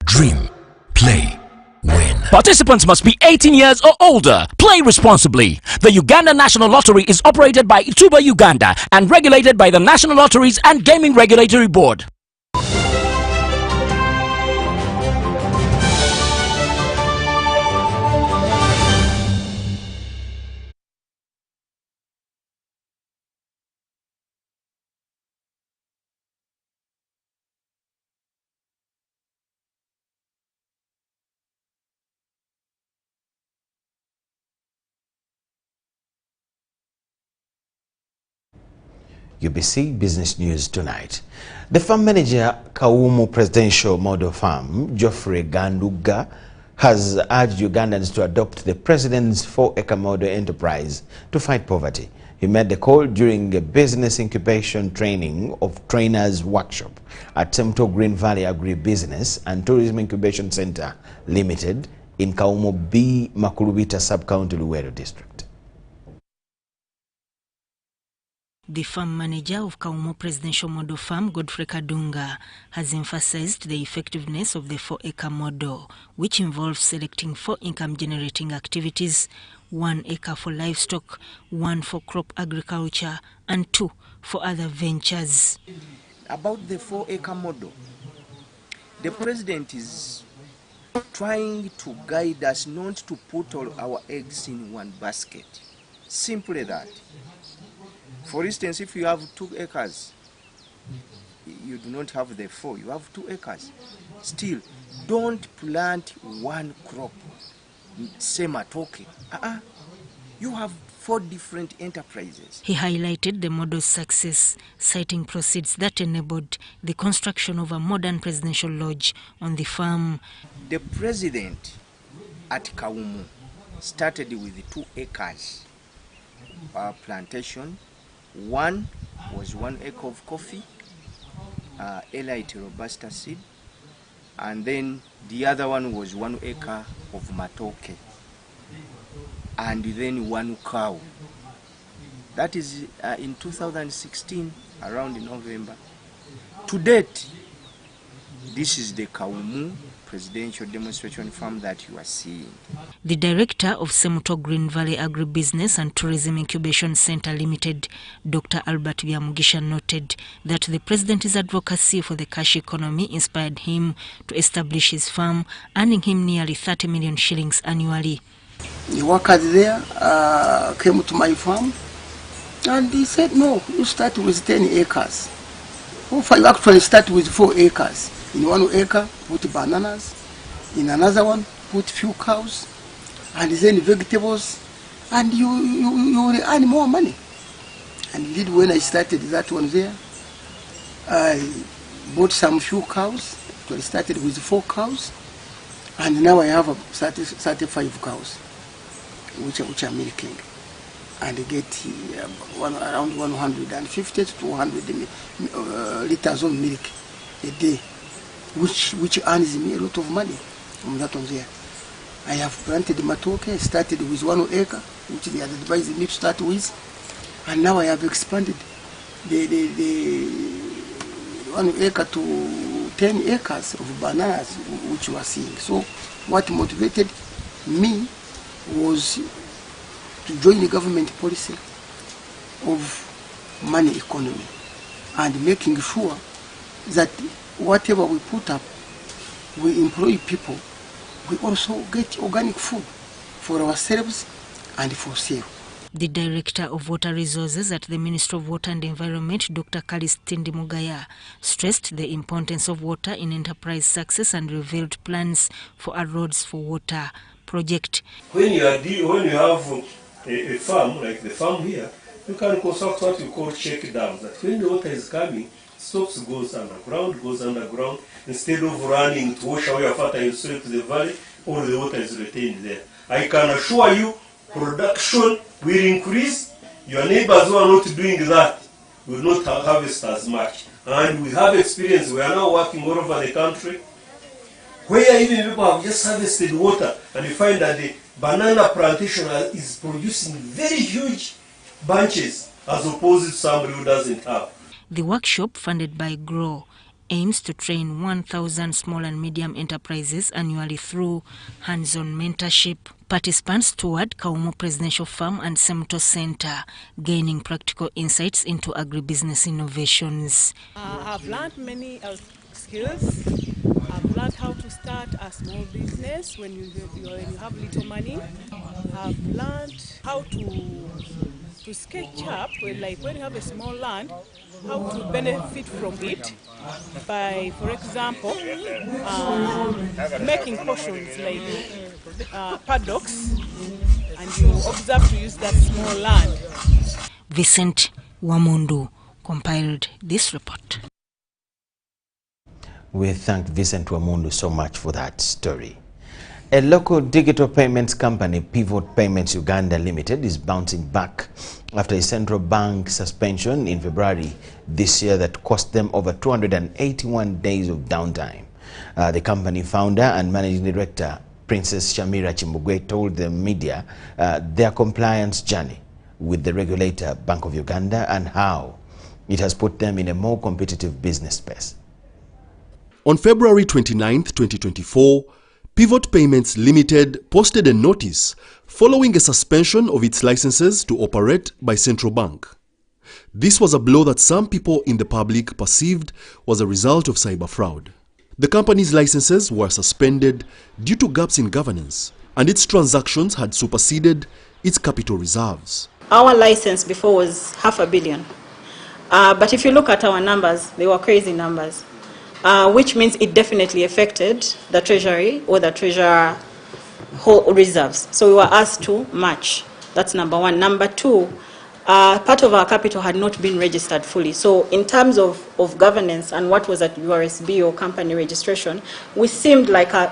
Dream, play, win. Participants must be 18 years or older. Play responsibly. The Uganda National Lottery is operated by Ituba Uganda and regulated by the National Lotteries and Gaming Regulatory Board. UBC Business News tonight. The farm manager, Kaumu Presidential Model Farm, Geoffrey Ganduga, has urged Ugandans to adopt the President's 4-acre model enterprise to fight poverty. He made the call during a business incubation training of trainers workshop at Semto Green Valley Agribusiness and Tourism Incubation Center Limited in Kaumu B. Makulubita Sub-County Luwero District. The farm manager of Kaumu Presidential Model Farm, Godfrey Kadunga, has emphasized the effectiveness of the 4-acre model, which involves selecting 4 income-generating activities, 1 acre for livestock, 1 for crop agriculture, and 2 for other ventures. About the 4-acre model, the President is trying to guide us not to put all our eggs in one basket. Simply that. For instance, if you have 2 acres, you do not have the 4, you have 2 acres. Still, don't plant one crop, say matoke. You have 4 different enterprises. He highlighted the model's success, citing proceeds that enabled the construction of a modern presidential lodge on the farm. The president at Kaumu started with 2 acres plantation. One was 1 acre of coffee, Elite Robusta seed, and then the other one was 1 acre of matoke, and then 1 cow. That is in 2016, around November. To date, this is the Kaumu presidential demonstration farm that you are seeing. The director of Semuto Green Valley Agribusiness and Tourism Incubation Center Limited, Dr. Albert Byamugisha, noted that the president's advocacy for the cash economy inspired him to establish his farm, earning him nearly 30 million shillings annually. The workers there came to my farm and he said, no, you start with 10 acres. Or you actually start with 4 acres. In 1 acre, put bananas. In another one, put few cows. And then vegetables. And you will earn more money. And indeed, when I started that one there, I bought some few cows. So I started with 4 cows. And now I have 35 cows, which are milking. And I get around 150 to 200 liters of milk a day, which earns me a lot of money from that one there. I have planted matoke. I started with 1 acre, which they had advised me to start with, and now I have expanded the 1 acre to 10 acres of bananas, which you are seeing. So what motivated me was to join the government policy of money economy and making sure that whatever we put up, we employ people, we also get organic food for ourselves and for sale. The Director of Water Resources at the Ministry of Water and Environment, Dr. Kalistindi Mugaya, stressed the importance of water in enterprise success and revealed plans for a Roads for Water project. When you have a farm, like the farm here, you can construct what you call check dams. That when the water is coming, stops, goes underground, instead of running to wash away after you straight to the valley, all the water is retained there. I can assure you, production will increase. Your neighbors who are not doing that will not harvest as much. And we have experience. We are now working all over the country, where even people have just harvested water, and you find that the banana plantation is producing very huge bunches, as opposed to somebody who doesn't have. The workshop, funded by GROW, aims to train 1,000 small and medium enterprises annually through hands-on mentorship. Participants toured Kaumu Presidential Farm and Semuto Center, gaining practical insights into agribusiness innovations. I've learned many skills. I've learned how to start a small business when you have little money. I've learned how to sketch up, like when you have a small land, how to benefit from it by, for example, making portions like paddocks, and you observe to use that small land. Vincent Wamundu compiled this report. We thank Vincent Wamundu so much for that story. A local digital payments company, Pivot Payments Uganda Limited, is bouncing back after a central bank suspension in February this year that cost them over 281 days of downtime. The company founder and managing director, Princess Shamira Chimbugwe, told the media their compliance journey with the regulator, Bank of Uganda, and how it has put them in a more competitive business space. On February 29, 2024, Pivot Payments Limited posted a notice following a suspension of its licenses to operate by Central Bank. This was a blow that some people in the public perceived was a result of cyber fraud. The company's licenses were suspended due to gaps in governance, and its transactions had superseded its capital reserves. Our license before was $500 million, But if you look at our numbers, they were crazy numbers, which means it definitely affected the treasury or the treasurer whole reserves. So we were asked to match. That's number one. Number two, part of our capital had not been registered fully. So in terms of governance and what was at URSB or company registration, we seemed like a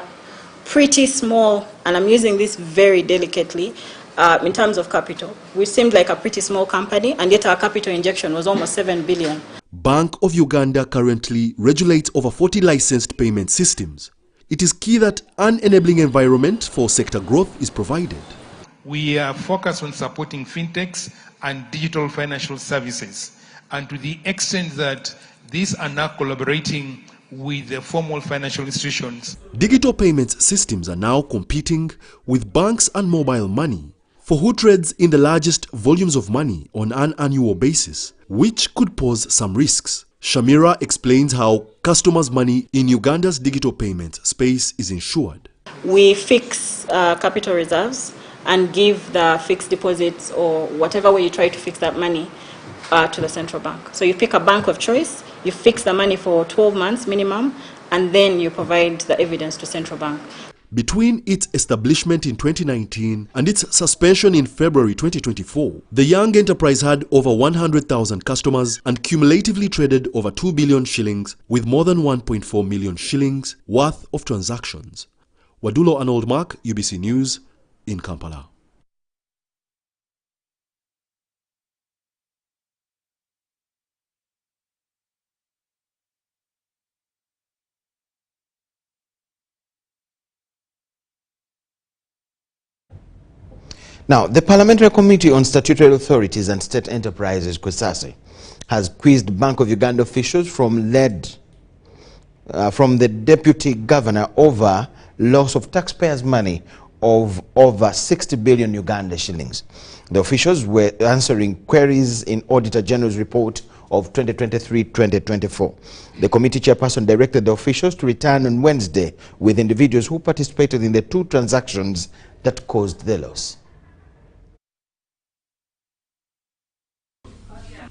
pretty small, and I'm using this very delicately, in terms of capital. We seemed like a pretty small company, and yet our capital injection was almost 7 billion. Bank of Uganda currently regulates over 40 licensed payment systems. It is key that an enabling environment for sector growth is provided. We are focused on supporting fintechs and digital financial services, and to the extent that these are now collaborating with the formal financial institutions. Digital payments systems are now competing with banks and mobile money for who trades in the largest volumes of money on an annual basis, which could pose some risks. Shamira explains how customers' money in Uganda's digital payment space is insured. We fix capital reserves and give the fixed deposits or whatever way you try to fix that money to the central bank. So you pick a bank of choice, you fix the money for 12 months minimum, and then you provide the evidence to central bank. Between its establishment in 2019 and its suspension in February 2024, the young enterprise had over 100,000 customers and cumulatively traded over 2 billion shillings with more than 1.4 million shillings worth of transactions. Wadulo Arnold Mark, UBC News, in Kampala. Now, the Parliamentary Committee on Statutory Authorities and State Enterprises, COSASE, has quizzed Bank of Uganda officials from the Deputy Governor over loss of taxpayers' money of over 60 billion Uganda shillings. The officials were answering queries in Auditor General's report of 2023-2024. The committee chairperson directed the officials to return on Wednesday with individuals who participated in the two transactions that caused the loss.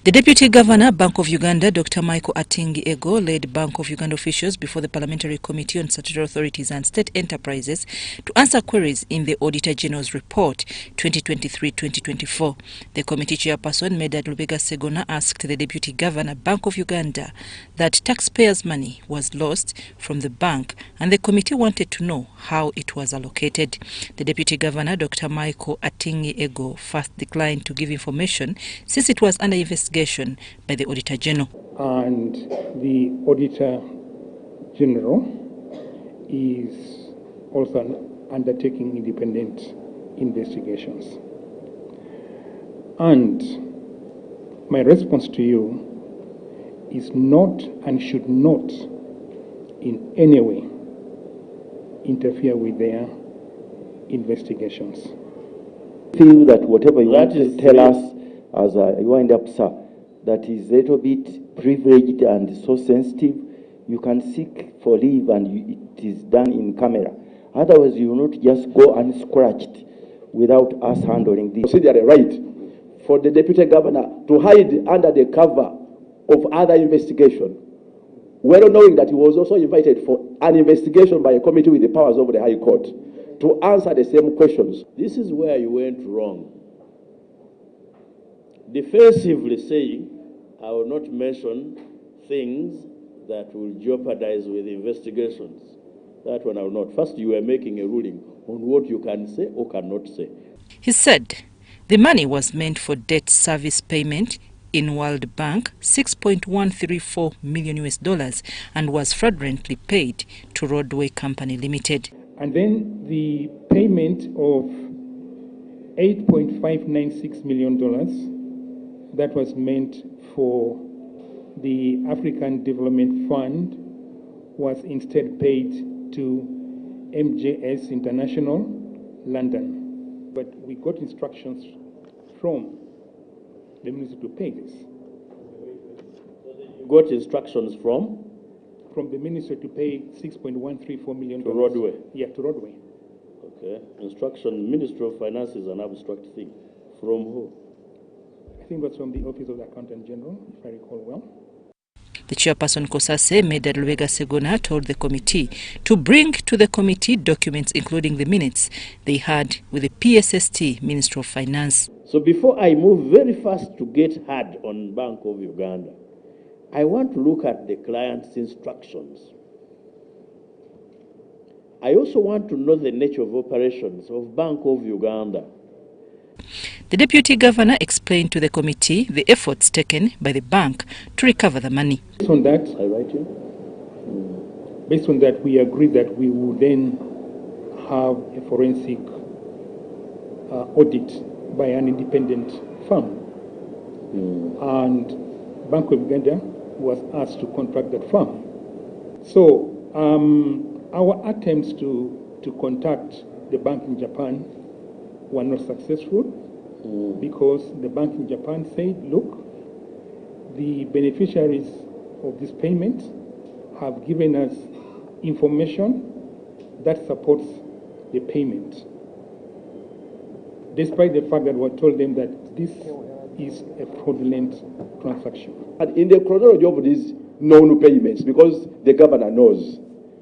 The Deputy Governor, Bank of Uganda, Dr. Micheal Atingi Ego, led Bank of Uganda officials before the Parliamentary Committee on Statutory Authorities and State Enterprises to answer queries in the Auditor General's report 2023-2024. The committee chairperson, Medad Lubega Segona, asked the Deputy Governor, Bank of Uganda, that taxpayers' money was lost from the bank, and the committee wanted to know how it was allocated. The Deputy Governor, Dr. Micheal Atingi Ego, first declined to give information since it was under investigation by the Auditor General. And the Auditor General is also undertaking independent investigations. And my response to you is not and should not in any way interfere with their investigations. Feel that whatever you want to tell us as I wind up, sir, that is a little bit privileged and so sensitive, you can seek for leave and it is done in camera. Otherwise, you will not just go unscratched without us handling this. Consider a right for the Deputy Governor to hide under the cover of other investigation, well knowing that he was also invited for an investigation by a committee with the powers of the High Court to answer the same questions. This is where you went wrong. Defensively saying, I will not mention things that will jeopardize with investigations. That one I will not. First, you were making a ruling on what you can say or cannot say. He said the money was meant for debt service payment in World Bank, $6.134 million, and was fraudulently paid to Roadway Company Limited. And then the payment of $8.596 million that was meant for the African Development Fund was instead paid to MJS International, London. But we got instructions from the minister to pay this. Got instructions from? From the minister to pay $6.134 million. To Roadway? Yeah, to Roadway. Okay. Instruction, Ministry of Finance is an abstract thing. From who? I think it was from the Office of the Accountant General, if I recall well. The chairperson Kosase Medad Lubega Segona told the committee to bring to the committee documents including the minutes they had with the PSST, Minister of Finance. So before I move very fast to get hard on Bank of Uganda, I want to look at the client's instructions. I also want to know the nature of operations of Bank of Uganda. The Deputy Governor explained to the committee the efforts taken by the bank to recover the money. Based on that, based on that, we agreed that we would then have a forensic audit by an independent firm. And Bank of Uganda was asked to contract that firm. So our attempts to contact the bank in Japan were not successful because the bank in Japan said, look, the beneficiaries of this payment have given us information that supports the payment, despite the fact that we told them that this is a fraudulent transaction. And in the chronology of these known payments, because the governor knows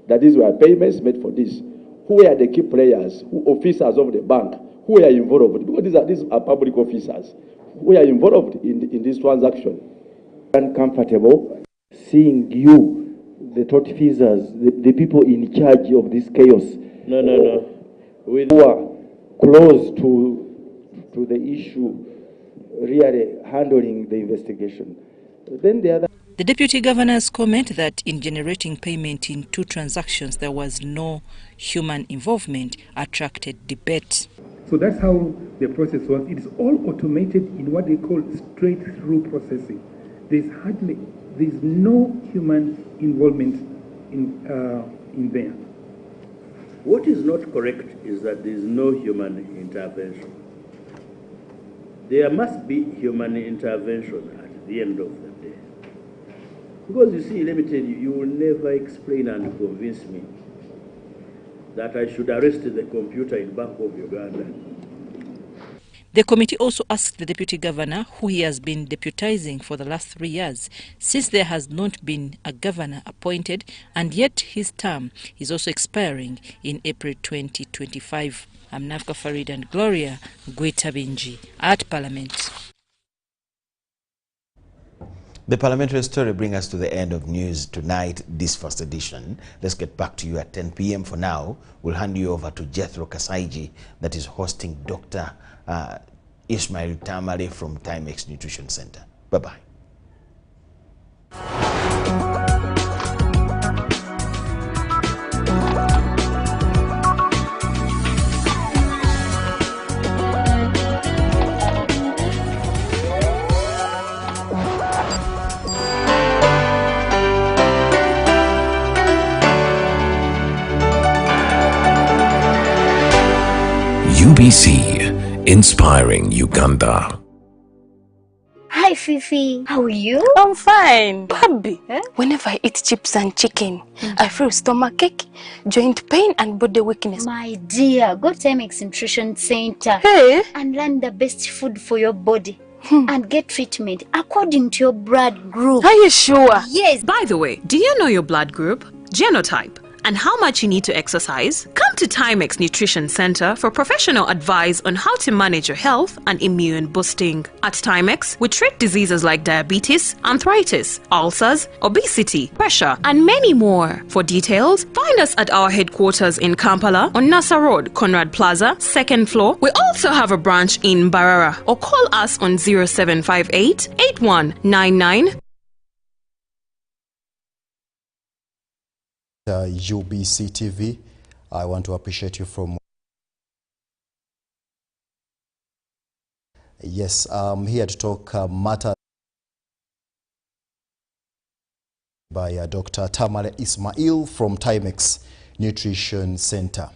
that these were payments made for this, who were the key players, who officers of the bank, who were involved, because these are public officers, who are involved in this transaction. Uncomfortable seeing you, the tortfeasors, the people in charge of this chaos. No. Who are close to the issue, really handling the investigation. Then the other. The Deputy Governor's comment that in generating payment in 2 transactions there was no human involvement attracted debate. So that's how the process was. It is all automated in what they call straight-through processing. There's no human involvement in there. What is not correct is that there is no human intervention. There must be human intervention at the end of the day. Because you see, let me tell you, you will never explain and convince me that I should arrest the computer in Bank of Uganda. The committee also asked the Deputy Governor, who he has been deputizing for the last 3 years, since there has not been a governor appointed, and yet his term is also expiring in April 2025. I'm Nafka Farid and Gloria Gwitabinji at Parliament. The parliamentary story brings us to the end of news tonight, this first edition. Let's get back to you at 10 p.m. For now, we'll hand you over to Jethro Kasaiji, that is hosting Dr. Ismail Tamale from Timex Nutrition Center. Bye-bye. UBC, inspiring Uganda. Hi Fifi, how are you? I'm fine. Baby, whenever I eat chips and chicken, I feel stomachache, joint pain and body weakness. My dear, go to Timex Nutrition Center and learn the best food for your body. And get treatment according to your blood group. Are you sure? Yes. By the way, do you know your blood group, genotype, and how much you need to exercise? Come to Timex Nutrition Center for professional advice on how to manage your health and immune boosting. At Timex, we treat diseases like diabetes, arthritis, ulcers, obesity, pressure, and many more. For details, find us at our headquarters in Kampala on Nasa Road, Conrad Plaza, 2nd floor. We also have a branch in Barara, or call us on 0758 8199. UBC TV, I want to appreciate you from. Yes, I'm here to talk matter by Dr. Tamale Ismail from Timex Nutrition Center.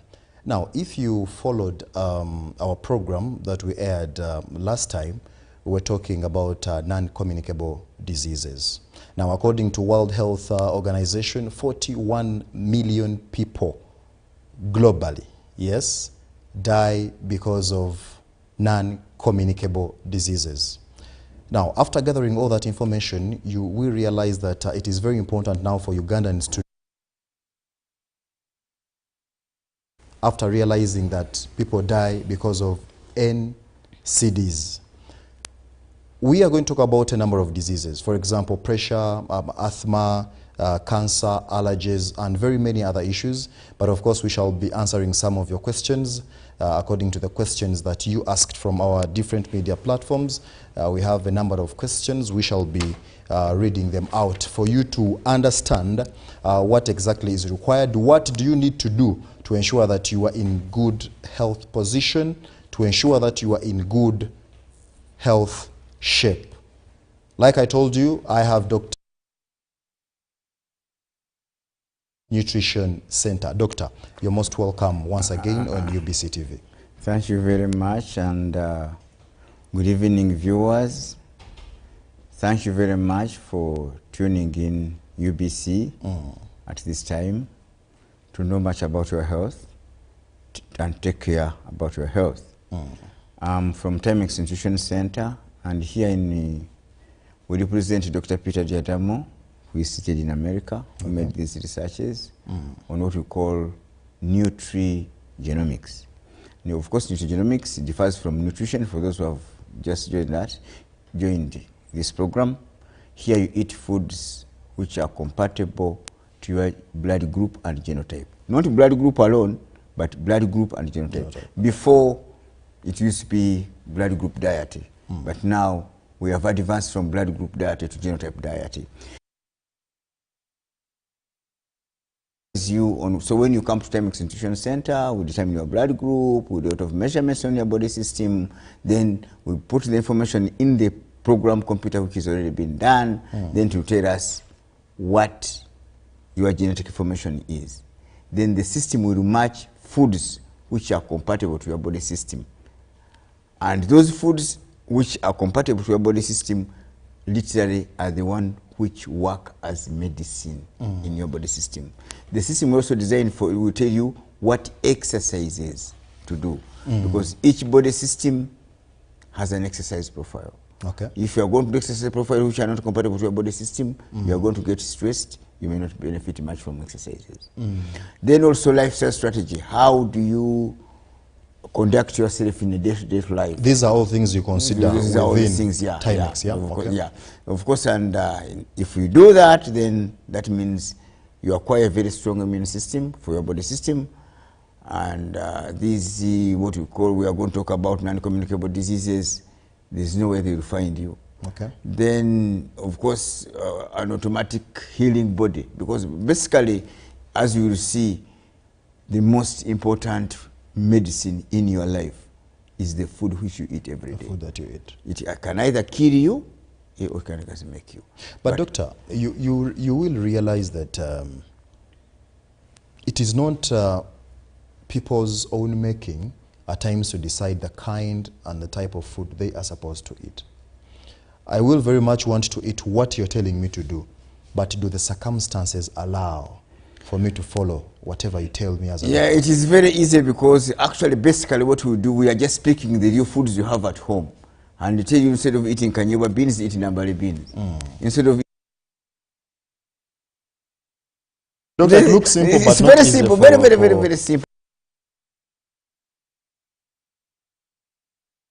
Now, if you followed our program that we aired last time, we were talking about non-communicable diseases. Now, according to World Health Organization, 41 million people globally, yes, die because of non-communicable diseases. Now, after gathering all that information, you will realize that it is very important now for Ugandans to, after realizing that people die because of NCDs. We are going to talk about a number of diseases, for example, pressure, asthma, cancer, allergies, and very many other issues. But of course, we shall be answering some of your questions according to the questions that you asked from our different media platforms. We have a number of questions. We shall be reading them out for you to understand what exactly is required. What do you need to do to ensure that you are in good health position, to ensure that you are in good health shape. Like I told you, I have Dr. Nutrition Center. Doctor, you're most welcome once again on UBC TV. Thank you very much, and good evening, viewers. Thank you very much for tuning in UBC at this time to know much about your health and take care about your health. I'm from Timex Nutrition Center, and here we represent Dr. Peter Diadamo, who is seated in America, who made these researches on what we call nutrigenomics. Now, of course, nutrigenomics differs from nutrition. For those who have just joined this program, here you eat foods which are compatible to your blood group and genotype. Not blood group alone, but blood group and genotype. Before, it used to be blood group diet, but now we have advanced from blood group diet to genotype diet. So when you come to Timex Nutrition Center, we determine your blood group, we do a lot of measurements on your body system, then we put the information in the program computer which has already been done, then to tell us what your genetic information is. Then the system will match foods which are compatible to your body system. And those foods which are compatible to your body system literally are the one which work as medicine in your body system. The system is also designed for, it will tell you what exercises to do, because each body system has an exercise profile. Okay. If you are going to do exercise profile which are not compatible to your body system, you are going to get stressed, you may not benefit much from exercises. Then also lifestyle strategy. How do you conduct yourself in a day-to-day life? These are all things you consider These are all within things, Timex, Of course, and if we do that, then that means you acquire a very strong immune system for your body system. And this is what we are going to talk about non-communicable diseases. There's no way they will find you. Okay. Then, of course, an automatic healing body, because basically, as you will see, the most important medicine in your life is the food which you eat every day. The food that you eat. It can either kill you or can make you. But doctor, you will realize that it is not people's own making at times to decide the kind and the type of food they are supposed to eat. I will very much want to eat what you're telling me to do, but do the circumstances allow for me to follow whatever you tell me as a doctor? It is very easy, because actually basically what we do, we are just picking the real foods you have at home. And they tell you, instead of eating kanyewa beans, eat nambari beans. Instead of it looks simple, but it's not very easy simple, very simple.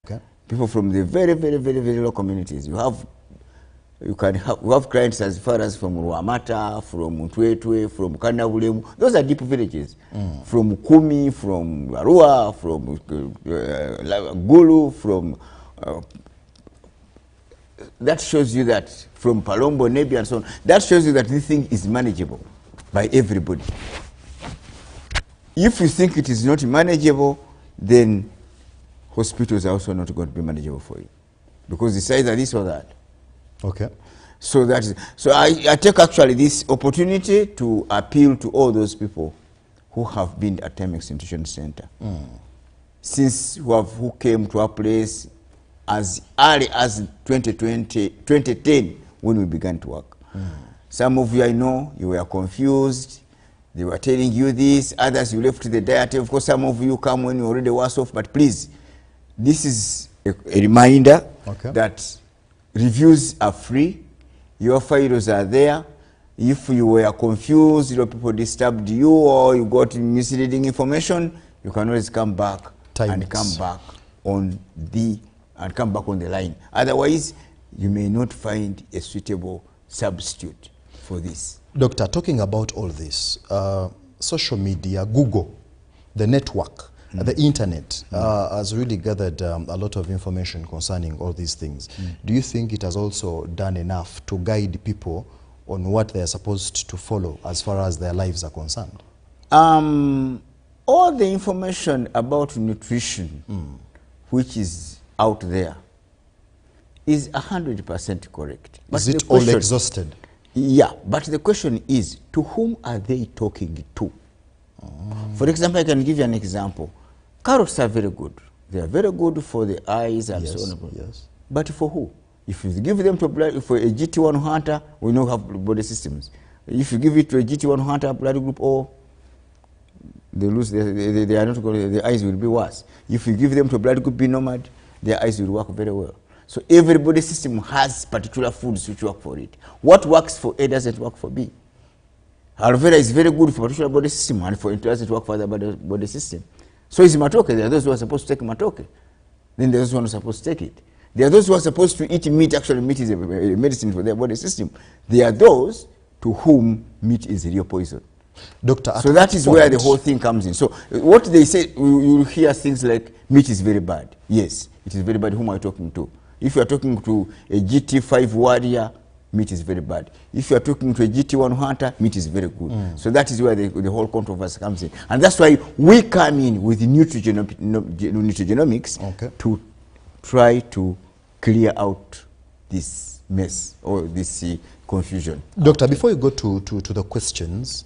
Okay. People from the very low communities. We have clients as far as from Ruamata, from Mutwetwe, from Kanabulemu. Those are deep villages. From Kumi, from Arua, from Gulu, from that shows you that, from Palombo, Nebi, and so on. That shows you that this thing is manageable by everybody. If you think it is not manageable, then hospitals are also not going to be manageable for you, because it's either this or that. Okay. So I take actually this opportunity to appeal to all those people who have been at Timex Nutrition Center, since who came to our place as early as 2010, when we began to work. Some of you, I know, you were confused. They were telling you this. Others, you left the diet. Of course, some of you come when you already was off. But please, this is a reminder that reviews are free. Your files are there. If you were confused, people disturbed you, or you got misleading information, you can always come back and come back on the line. Otherwise, you may not find a suitable substitute for this. Doctor, talking about all this, social media, Google, the network, the internet has really gathered a lot of information concerning all these things. Do you think it has also done enough to guide people on what they are supposed to follow as far as their lives are concerned? All the information about nutrition which is out there is 100% correct. But is it all exhausted? Yeah, but the question is, to whom are they talking to? For example, I can give you an example. Carrots are very good. They are very good for the eyes and so on. Yes. But for who? If you give them to for a GT1 hunter, we know have body systems. If you give it to a GT1 hunter blood group, they lose. They are not going. The eyes will be worse. If you give them to blood group B nomad, their eyes will work very well. So every body system has particular foods which work for it. What works for A doesn't work for B. Aloe vera is very good for particular body system, and for it doesn't work for the body system. So is matoke. There are those who are supposed to take matoke. Then there are those who are not supposed to take it. There are those who are supposed to eat meat. Actually, meat is a medicine for their body system. There are those to whom meat is real poison. Doctor, so that is where the whole thing comes in. So what they say, you will hear things like meat is very bad. Yes, it is very bad. Whom are you talking to? If you are talking to a GT5 warrior, meat is very bad. If you are talking to a GT1 hunter, meat is very good. So that is where the whole controversy comes in. And that's why we come in with nutrigenomics to try to clear out this mess or this confusion. Doctor, before you go to the questions,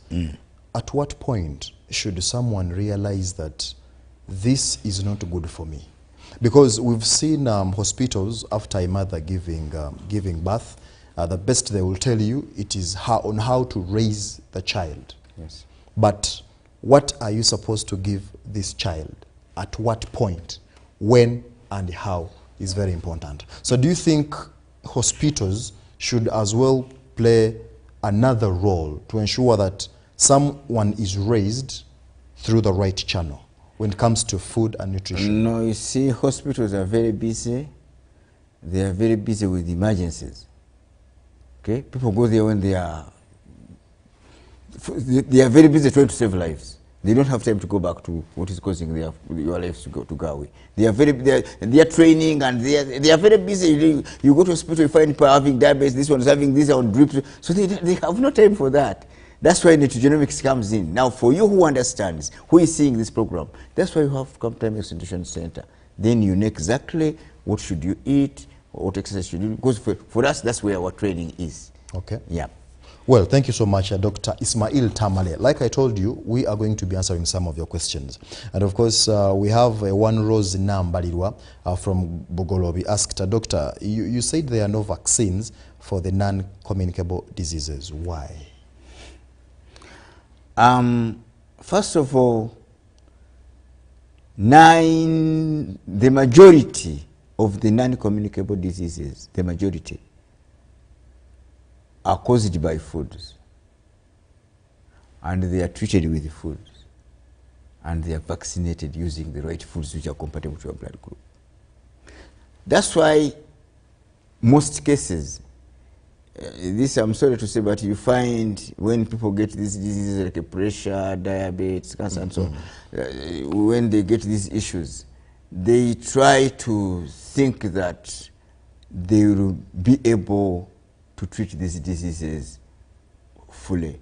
at what point should someone realize that this is not good for me? Because we've seen hospitals after a mother giving birth, the best they will tell you it is on how to raise the child. Yes. But what are you supposed to give this child? At what point? When and how is very important. So do you think hospitals should as well play another role to ensure that someone is raised through the right channel when it comes to food and nutrition? No, you see, hospitals are very busy. They are very busy with emergencies. Okay, people go there when they are very busy trying to save lives. They don't have time to go back to what is causing your lives to go away. They are training, and they are very busy. You go to hospital, you find people having diabetes. This one is having this on drips. So they have no time for that. That's why nutrigenomics comes in. Now, for you who understands, who is seeing this program, that's why you have to come to Timex Nutrition Center. Then you know exactly what should you eat, what exercise should you do. Because for us, that's where our training is. Okay. Yeah. Well, thank you so much, Dr. Ismail Tamale. Like I told you, we are going to be answering some of your questions. And of course, we have one Rose Nambalirwa from Bogolobi asked, Doctor, you said there are no vaccines for the non-communicable diseases. Why? First of all, the majority of the non-communicable diseases, the majority, are caused by foods, and they are treated with foods, and they are vaccinated using the right foods which are compatible to your blood group. That's why most cases, this I'm sorry to say, but you find when people get these diseases like pressure, diabetes, cancer, and so on, when they get these issues, they try to think that they will be able to treat these diseases fully.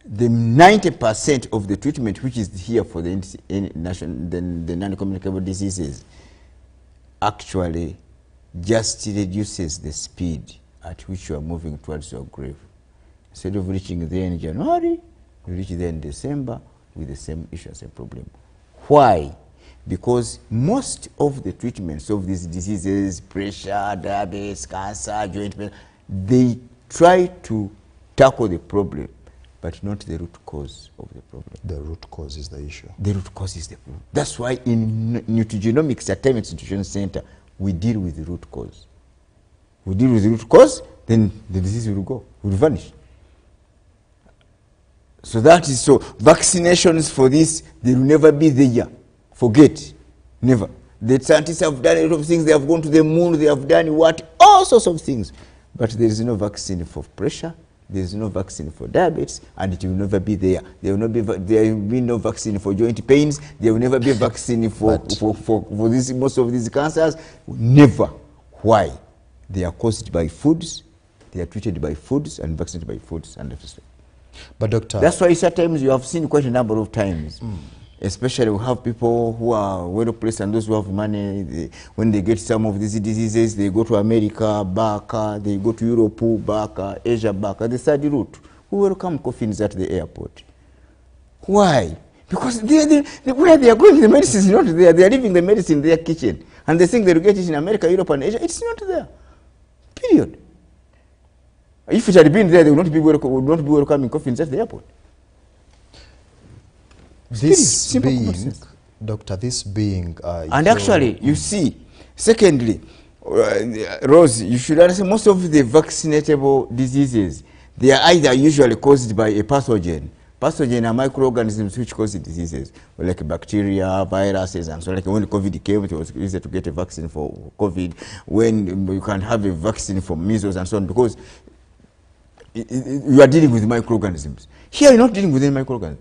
The 90% of the treatment which is here for the non-communicable diseases actually just reduces the speed at which you are moving towards your grave. Instead of reaching there in January, you reach there in December with the same issue, same problem. Why? Because most of the treatments of these diseases, pressure, diabetes, cancer, joint pain, they try to tackle the problem, but not the root cause of the problem. The root cause is the issue. The root cause is the problem. That's why in nutrigenomics at Timex Nutrition Center, we deal with the root cause. we deal with the root cause, then the disease will go, will vanish. So that is so. Vaccinations for this, they will never be there. Forget. Never. The scientists have done a lot of things. They have gone to the moon. They have done what? All sorts of things. But there is no vaccine for pressure. There is no vaccine for diabetes, and it will never be there. There will be no vaccine for joint pains. There will never be a vaccine for this, most of these cancers. Never. Why? They are caused by foods. They are treated by foods and vaccinated by foods and everything. But doctor, that's why sometimes you have seen quite a number of times. Especially we have people who are well placed and those who have money, when they get some of these diseases, they go to America, back, they go to Europe, back, Asia, back. The third route, who welcome coffins at the airport. Why? Because where they are going, the medicine is not there. They are leaving the medicine in their kitchen. And they think they will get it in America, Europe, and Asia. It's not there. Period. If it had been there, they would not be welcoming coffins at the airport. This being, Doctor, this being... and actually, you see, secondly, Rose, you should understand most of the vaccinatable diseases, they are either usually caused by a pathogen. Pathogen are microorganisms which cause diseases, like bacteria, viruses, and so like when COVID came, it was easier to get a vaccine for COVID, when you can have a vaccine for measles and so on, because you are dealing with microorganisms. Here you're not dealing with any microorganism.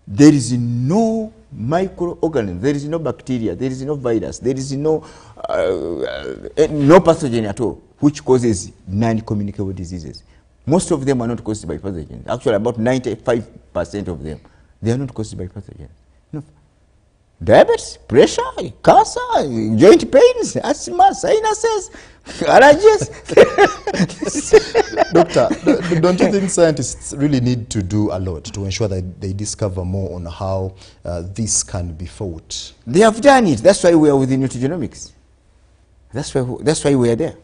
There is no microorganism, there is no bacteria, there is no virus, there is no pathogen at all, which causes non-communicable diseases. Most of them are not caused by pathogens. Actually, about 95% of them, they are not caused by pathogens. No. Diabetes, pressure, cancer, joint pains, asthma, sinuses, allergies. Doctor, don't you think scientists really need to do a lot to ensure that they discover more on how this can be fought? They have done it. That's why we are within nutrigenomics. That's why we are there.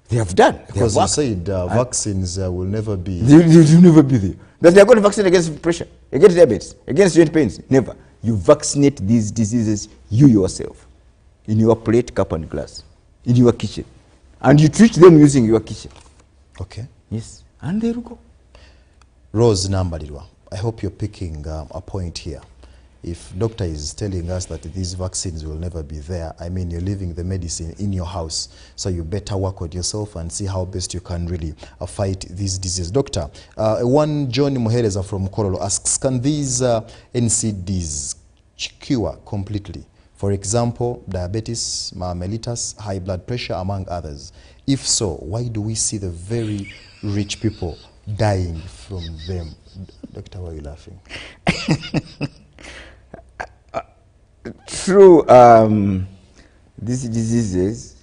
They have done. Because you said vaccines will never be... They will never be there. That they are going to vaccinate against pressure, against diabetes, against joint pains. Never. You vaccinate these diseases, you yourself, in your plate, cup, and glass, in your kitchen. And you treat them using your kitchen. Okay. Yes. And there you go. Rose Nambalirwa, I hope you're picking a point here. If doctor is telling us that these vaccines will never be there, I mean, you're leaving the medicine in your house, so you better work on yourself and see how best you can really fight this disease. Doctor, one John Muhereza from Korolo asks, can these NCDs cure completely? For example, diabetes, mellitus, high blood pressure, among others. If so, why do we see the very rich people dying from them? Doctor, why are you laughing? True, these diseases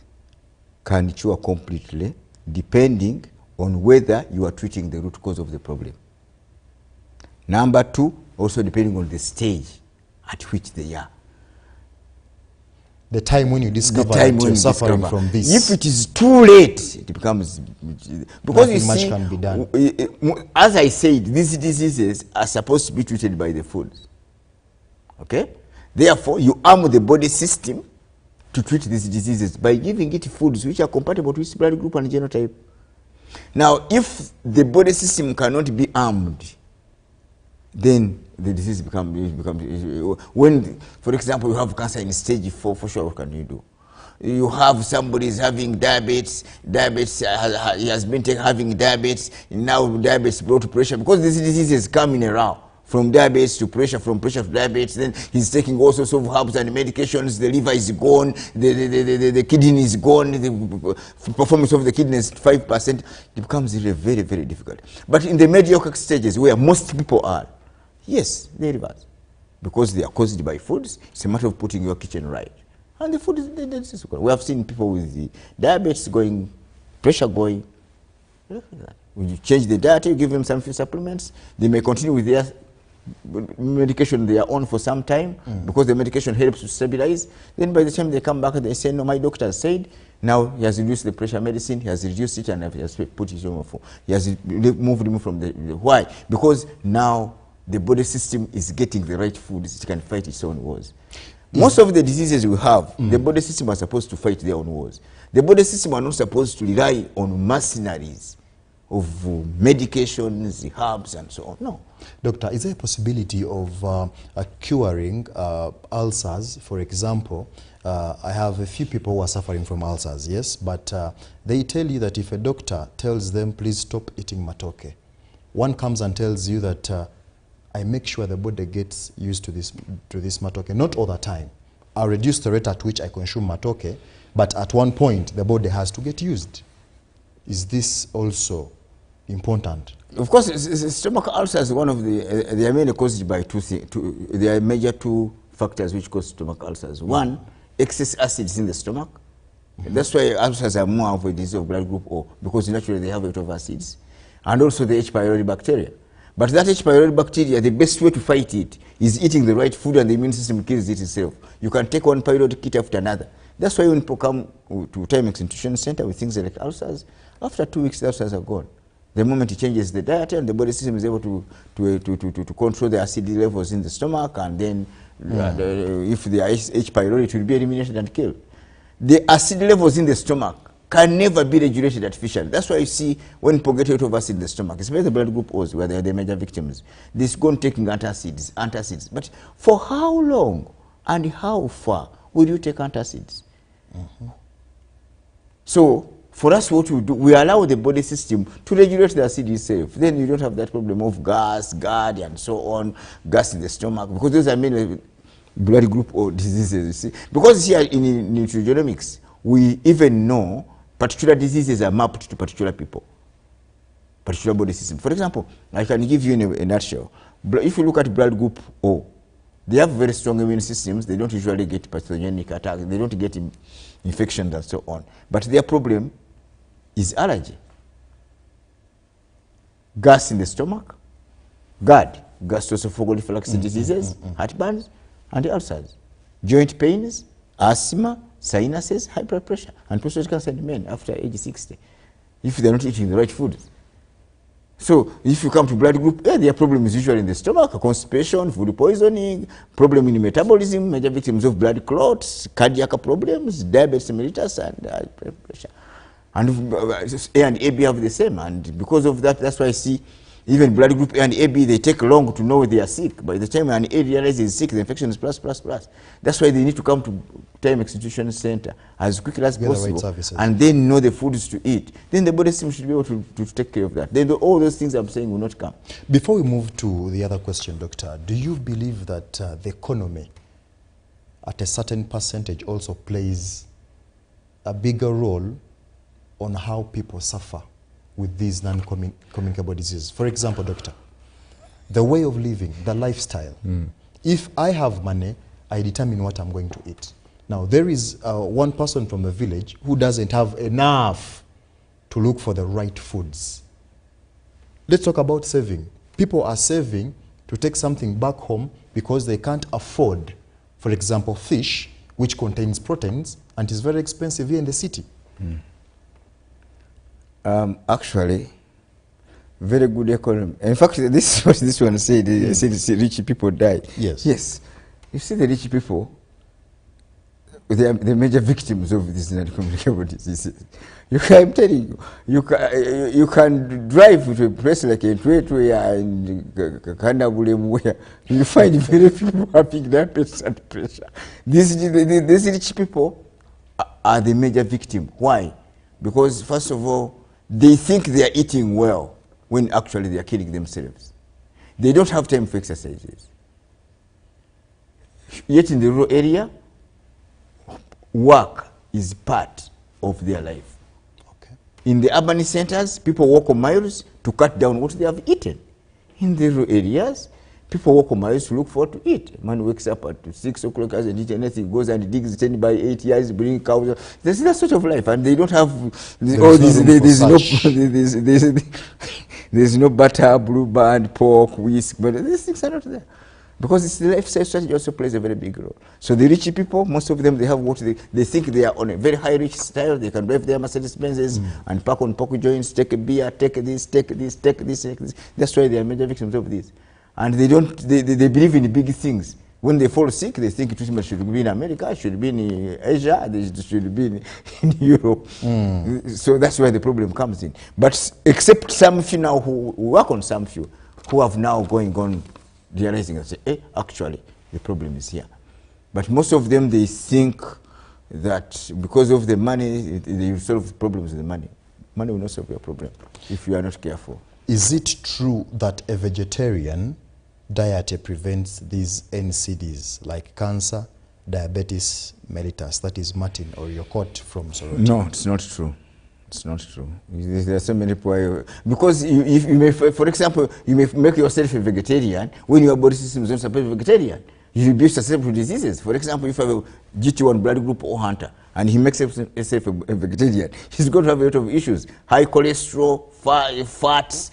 can cure completely depending on whether you are treating the root cause of the problem. Number two, also depending on the stage at which they are. The time when you discover that you're suffering from this. If it is too late, it becomes... Because you see, much can be done. As I said, these diseases are supposed to be treated by the food. Okay? Therefore, you arm the body system to treat these diseases by giving it foods which are compatible with its blood group and genotype. Now, if the body system cannot be armed, then the disease becomes when, for example, you have cancer in stage 4, for sure, what can you do? You have somebody is having diabetes, he has been having diabetes, now diabetes brought to pressure, because this disease is coming around. From diabetes to pressure, from pressure to diabetes, then he's taking all sorts of herbs and medications, the liver is gone, the kidney is gone, the performance of the kidney is 5%, it becomes really very, very difficult. But in the mediocre stages where most people are, yes, they reverse. Because they are caused by foods, it's a matter of putting your kitchen right. And the food is we have seen people with the diabetes going, pressure going. When you change the diet, you give them some few supplements, they may continue with their medication they are on for some time because the medication helps to stabilize. Then by the time they come back, they say, no, my doctor said, now he has reduced the pressure medicine, he has reduced it, and he has put it on for. He has moved him from the... Why? Because now the body system is getting the right foods, it can fight its own wars. Most of the diseases we have, the body system are supposed to fight their own wars. The body system are not supposed to rely on mercenaries of medications, herbs, and so on. No. Doctor, is there a possibility of curing ulcers? For example, I have a few people who are suffering from ulcers, yes, but they tell you that if a doctor tells them, please stop eating matoke, one comes and tells you that I make sure the body gets used to this matoke, not all the time. I'll reduce the rate at which I consume matoke, but at one point, the body has to get used. Is this also important? Of course, stomach ulcers is one of they are mainly caused by two things. There are major two factors which cause stomach ulcers. One, excess acids in the stomach. That's why ulcers are more of a disease of blood group O, because naturally they have a lot of acids. And also the H. pylori bacteria. But that H. pylori bacteria, the best way to fight it is eating the right food, and the immune system kills it itself. You can take one pylori kit after another. That's why when people come to Timex Nutrition Center with things like ulcers, after 2 weeks the ulcers are gone. The moment it changes the diet, and the body system is able to control the acidity levels in the stomach, and then if there is H. pylori, it will be eliminated and killed. The acid levels in the stomach can never be regulated artificially. That's why you see when people get a lot of acid in the stomach, especially the blood group O's, where they are the major victims, this go on taking antacids. But for how long and how far will you take antacids? So for us, what we do, we allow the body system to regulate the acid itself. Then you don't have that problem of gas, GERD, and so on, gas in the stomach, because those are mainly blood group O diseases, you see. Because here in nutrigenomics, we even know particular diseases are mapped to particular people, particular body system. For example, I can give you in a nutshell. If you look at blood group O, they have very strong immune systems. They don't usually get pathogenic attacks. They don't get infections and so on. But their problem is allergy, gas in the stomach, GERD, gastroesophageal reflux diseases, heartburns, and ulcers, joint pains, asthma, sinuses, high blood pressure, and prostate cancer in men after age 60, if they're not eating the right food. So if you come to blood group A, their problem is usually in the stomach, constipation, food poisoning, problem in metabolism, major victims of blood clots, cardiac problems, diabetes mellitus, and high blood pressure. And A and AB have the same, and because of that, that's why I see even blood group A and AB, they take long to know they are sick. By the time an A realizes he's sick, the infection is plus. That's why they need to come to Timex Nutrition Center as quickly as possible, and then know the foods to eat. Then the body system should be able to take care of that. Then all those things I'm saying will not come. Before we move to the other question, Doctor, do you believe that the economy at a certain percentage also plays a bigger role on how people suffer with these non-communicable diseases? For example, Doctor, the way of living, the lifestyle. If I have money, I determine what I'm going to eat. Now, there is one person from a village who doesn't have enough to look for the right foods. Let's talk about saving. People are saving to take something back home because they can't afford, for example, fish, which contains proteins and is very expensive here in the city. Actually, very good economy. In fact, this is what this one said. They said rich people die. Yes. Yes. You see, the rich people, they are the major victims of these non-communicable diseases. I'm telling you, you can drive to a place like Entwetwe and Kandabulemu, where you find very few people having diabetes and pressure. These rich people are the major victim. Why? Because, first of all, they think they are eating well when actually they are killing themselves. They don't have time for exercises. Yet in the rural area, work is part of their life. Okay. In the urban centers, people walk miles to cut down what they have eaten. In the rural areas, people walk miles to look for what to eat. A man wakes up at 6 o'clock, hasn't eaten anything, goes and digs 10 by 8 years, bringing cows. There's that sort of life, and they don't have all these. There's no butter, blue band, pork, whisk, but these things are not there. Because it's the lifestyle strategy also plays a very big role. So the rich people, most of them, they have what they think they are on a very high rich style. They can drive their Mercedes Benzes and park on pork joints, take a beer, take this, take this, take this, take this. That's why they are major victims of this. And they believe in big things. When they fall sick, they think treatment should be in America, should be in Asia, they should be in Europe. So that's where the problem comes in. But except some few now who work on some few, who have now going on realizing and say, hey, actually, the problem is here. But most of them, they think that because of the money, they solve problems with the money. Money will not solve your problem if you are not careful. Is it true that a vegetarian diet prevents these NCDs like cancer, diabetes mellitus, that is Martin or your court from Soroti? No, it's not true. It's not true. There are so many people, because if you may, for example, you may make yourself a vegetarian when your body system is not supposed to be vegetarian. You will be susceptible to diseases. For example, if you have a GT1 blood group or hunter and he makes himself a vegetarian, he's going to have a lot of issues. High cholesterol, fats,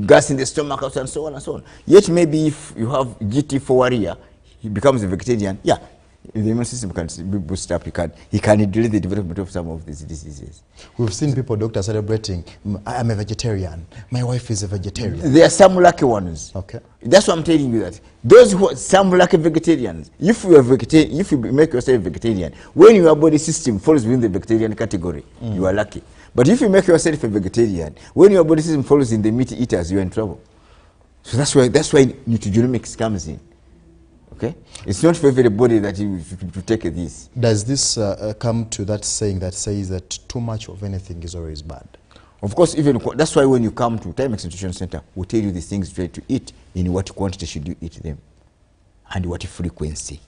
gas in the stomach, and so on and so on. Yet maybe if you have GT4 warrior, he becomes a vegetarian, yeah, the immune system can be boosted up, he can delay the development of some of these diseases. We've seen people, doctors, celebrating, I'm a vegetarian, my wife is a vegetarian. There are some lucky ones. Okay. That's what I'm telling you, that those who are some lucky vegetarians, if you are vegetarian, if you make yourself vegetarian, when your body system falls within the vegetarian category, you are lucky. But if you make yourself a vegetarian, when your body system falls in the meat eaters, you are in trouble. So that's why nutrigenomics comes in. Okay? It's not for everybody that you to take this. Does this come to that saying that says that too much of anything is always bad? Of course, even that's why when you come to Timex Nutrition Center, we'll tell you the things you try to eat, in what quantity should you eat them, and what frequency.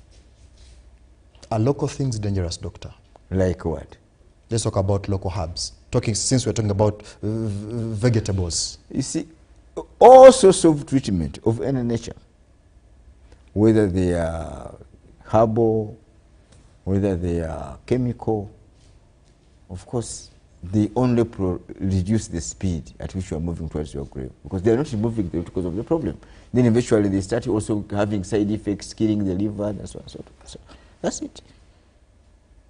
Are local things dangerous, doctor? Like what? Let's talk about local herbs. Since we're talking about vegetables. You see, all sorts of treatment of any nature, whether they are herbal, whether they are chemical, of course, they only reduce the speed at which you are moving towards your grave, because they are not removing them because of the problem. Then eventually they start also having side effects, killing the liver, and so on. So that's it.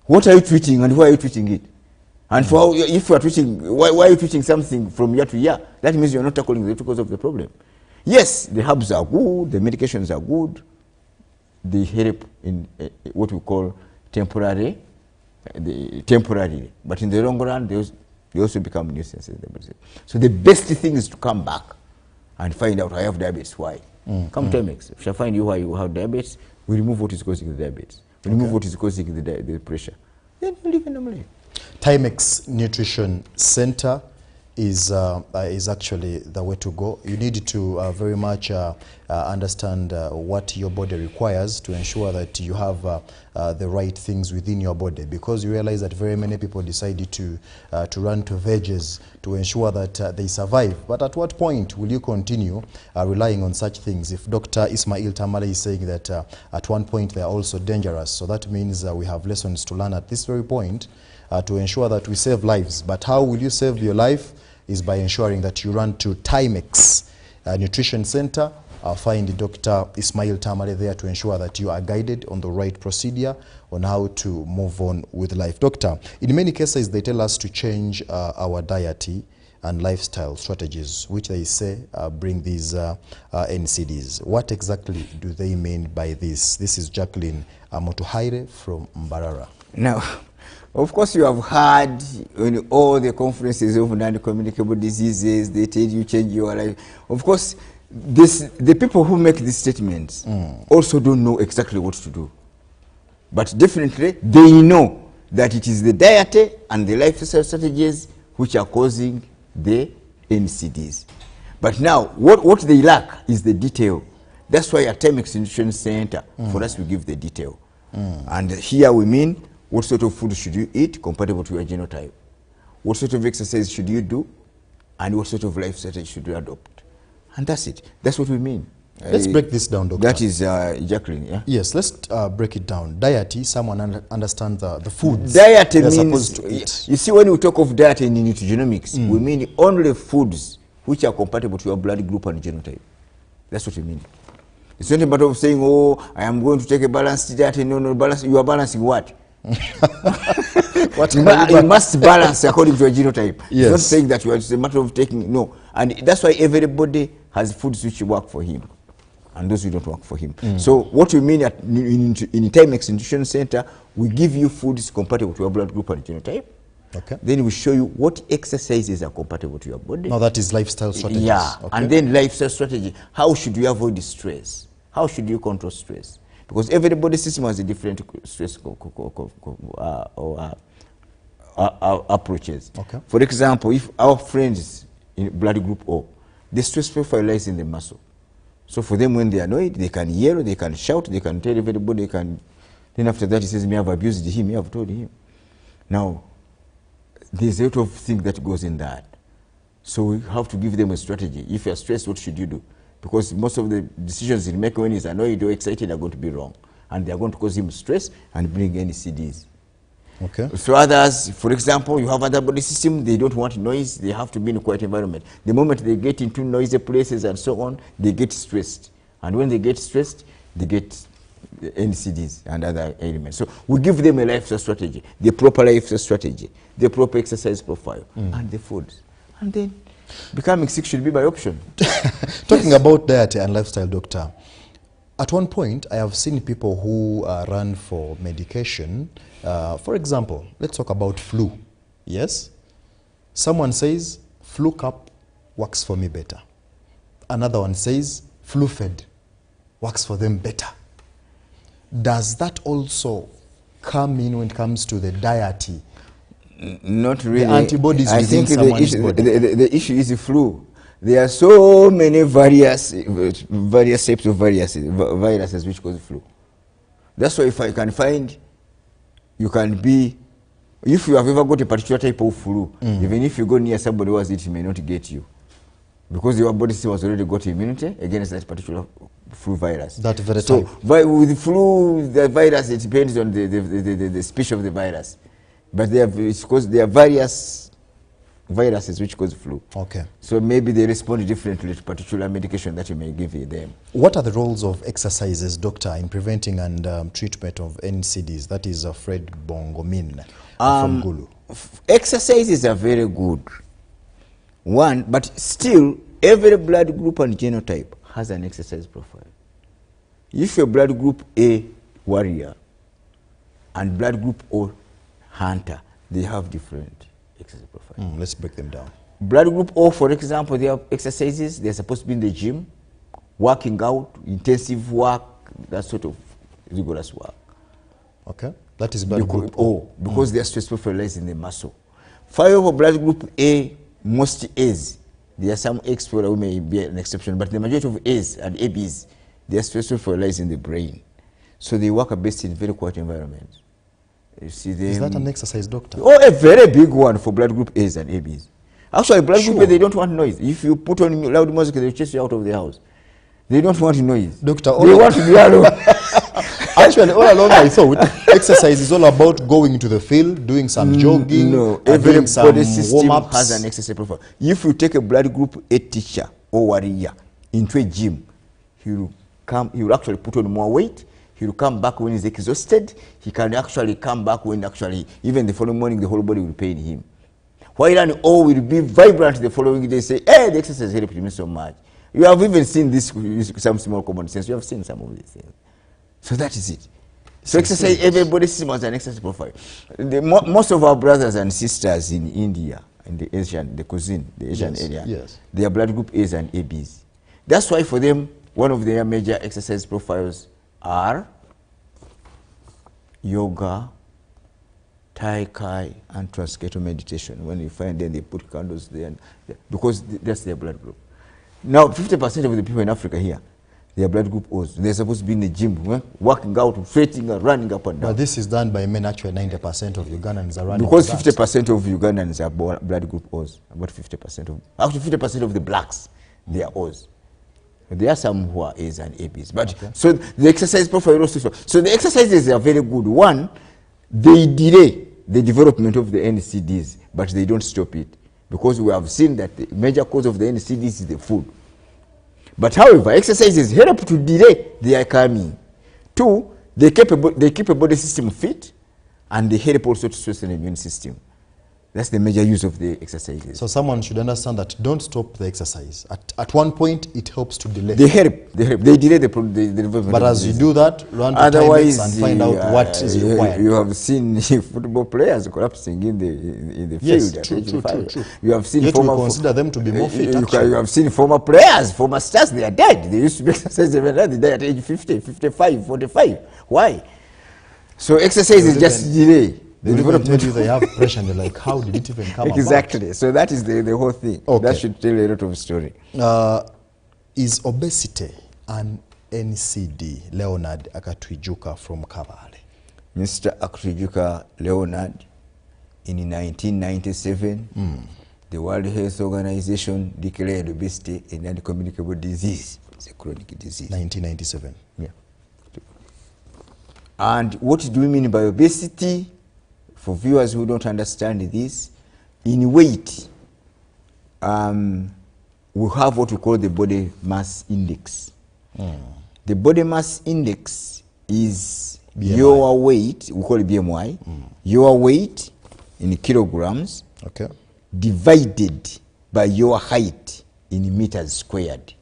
What are you treating, and why are you treating it? And for if you are treating, why are you treating something from year to year? That means you are not tackling the root cause of the problem. Yes, the herbs are good, the medications are good, they help in what we call temporarily, but in the long run, they also become nuisances. So the best thing is to come back and find out, I have diabetes, why? Come to Timex. If I find you why you have diabetes, we remove what is causing the diabetes. We remove what is causing the pressure. Then you live normally. Timex Nutrition Center is actually the way to go. You need to very much understand what your body requires to ensure that you have the right things within your body, because you realize that very many people decide to run to veggies to ensure that they survive. But at what point will you continue relying on such things? If Dr. Ismail Tamale is saying that at one point they are also dangerous, so that means we have lessons to learn at this very point to ensure that we save lives. But how will you save your life? Is by ensuring that you run to Timex Nutrition Center. Find Dr. Ismail Tamale there to ensure that you are guided on the right procedure on how to move on with life. Doctor, in many cases they tell us to change our diet and lifestyle strategies, which they say bring these NCDs. What exactly do they mean by this? This is Jacqueline Motuhaire from Mbarara. Now, of course, you have heard in all the conferences of non-communicable diseases, they tell you change your life. Of course, the people who make these statements also don't know exactly what to do. But definitely, they know that it is the diet and the lifestyle strategies which are causing the NCDs. But now, what they lack is the detail. That's why at Timex Nutrition Center, for us, we give the detail. And here we mean, what sort of food should you eat compatible to your genotype? What sort of exercise should you do? And what sort of lifestyle should you adopt? And that's it. That's what we mean. Let's break this down, Doctor. That is Jacqueline, yeah? Yes, let's break it down. Diet, someone understands the foods diet they're means, supposed to eat. You see, when we talk of diet in nutrigenomics, we mean only foods which are compatible to your blood group and genotype. That's what we mean. It's not a matter of saying, oh, I am going to take a balanced diet. No, balance. You are balancing what? You must balance according to your genotype. Yes. It's not saying that it's a matter of taking, no. And that's why everybody has foods which work for him. and those who don't work for him. So what we mean in Timex Nutrition Center, we give you foods compatible to your blood group and genotype. Okay. Then we show you what exercises are compatible to your body. Now that is lifestyle strategies. Yeah, okay. and then lifestyle strategy. How should you avoid stress? How should you control stress? Because everybody's system has a different stress approaches. Okay. For example, if our friends in blood group O, the stress profile lies in the muscle. So for them, when they are annoyed, they can yell, they can shout, they can tell everybody, they can. Then after that, he says, "Me have abused him, me have told him." Now, there's a lot of things that goes in that. So we have to give them a strategy. If you're stressed, what should you do? Because most of the decisions he makes when he's annoyed or excited are going to be wrong. And they're going to cause him stress and bring NCDs. Okay. So others, for example, you have other body system, they don't want noise, they have to be in a quiet environment. The moment they get into noisy places and so on, they get stressed. And when they get stressed, they get NCDs and other elements. So we give them a lifestyle strategy, the proper lifestyle strategy, the proper exercise profile, and the foods. And then becoming sick should be by option. Talking about diet and lifestyle, doctor, at one point I have seen people who run for medication. For example, let's talk about flu. Yes? Someone says, flu cap works for me better. Another one says, flu fed works for them better. Does that also come in when it comes to the deity? Not really. The antibodies I within think someone's body. the issue is the flu. There are so many various types of viruses which cause flu. That's why if I can find, you can be, if you have ever got a particular type of flu, even if you go near somebody who has it may not get you. Because your body system has already got immunity against that particular flu virus. That very so type. With flu, the virus, it depends on the species of the virus. But it's because there are various viruses which cause flu. Okay. So maybe they respond differently to particular medication that you may give them. What are the roles of exercises, doctor, in preventing and treatment of NCDs? That is Fred Bongomin from Gulu. Exercises are very good. One, but still, every blood group and genotype has an exercise profile. If you're blood group A, warrior, and blood group O, hunter, they have different exercise profiles. Let's break them down. Blood group O, for example, they have exercises. They're supposed to be in the gym, working out, intensive work, that sort of rigorous work. Okay. That is blood group O. Because their stress profile lies in the muscle. For blood group A, most A's, there are some X who may be an exception, but the majority of A's and AB's, their stress profile lies in the brain. So they work best in very quiet environments. You see them. Is that an exercise, doctor? Oh, a very big one for blood group A's and AB's. Actually, blood group A, they don't want noise. If you put on loud music, they chase you out of the house. They don't want noise. Doctor, they want to be alone. Actually, all along I thought exercise is all about going to the field, doing some jogging, no, every body system warm-ups. has an exercise profile. If you take a blood group A teacher or warrior into a gym, he will actually put on more weight. He will come back when he's exhausted. He can actually come back when even the following morning, the whole body will pain him. While an O will be vibrant the following day, say, hey, the exercise helped me so much. You have even seen this, some small common sense. You have seen some of these things. So that is it. So exercise, everybody system has an exercise profile. Most of our brothers and sisters in India, in the Asian area, yes. They are blood group A's and AB's. That's why for them, one of their major exercise profiles are yoga, Tai Chi, and transcendental meditation. When you find them, they put candles there, because that's their blood group. Now, 50% of the people in Africa here, they are blood group O's. They're supposed to be in the gym, working out, sweating, running up and down. But this is done by men. Actually, 90% of Ugandans are running. Because 50% of Ugandans are blood group O's. About 50% of the blacks, they are O's. There are some who are A's and AB's. But so the exercise profile also. So the exercises are very good. One, they delay the development of the NCDs, but they don't stop it. Because we have seen that the major cause of the NCDs is the food. But however, exercises help to delay their coming. Two, they keep a body system fit, and they help also to strengthen the immune system. That's the major use of the exercises. So someone should understand that don't stop the exercise. At one point, it helps to delay. They help. They delay the development. But as you do that, run to otherwise, Timex and find out what is required. You have seen football players collapsing in the yes, field. True. You have seen Yet former, we consider them to be more fit. You have seen former players, former stars, they are dead. They used to be exercise every night. They die at age 50, 55, 45. Why? So exercise is just delay. They even tell you they have pressure and you're like, how did it even come exactly. So that is the whole thing. Okay. That should tell you a lot of story. Is obesity an NCD? Leonard Akatwijuka from Kabale. Mr. Akatwijuka Leonard, in 1997, the World Health Organization declared obesity a non-communicable disease. It's a chronic disease. 1997. Yeah. And what do we mean by obesity? For viewers who don't understand this, in weight, we have what we call the body mass index. The body mass index is BMI. Your weight, we call it BMI, your weight in kilograms, okay, divided by your height in meters squared.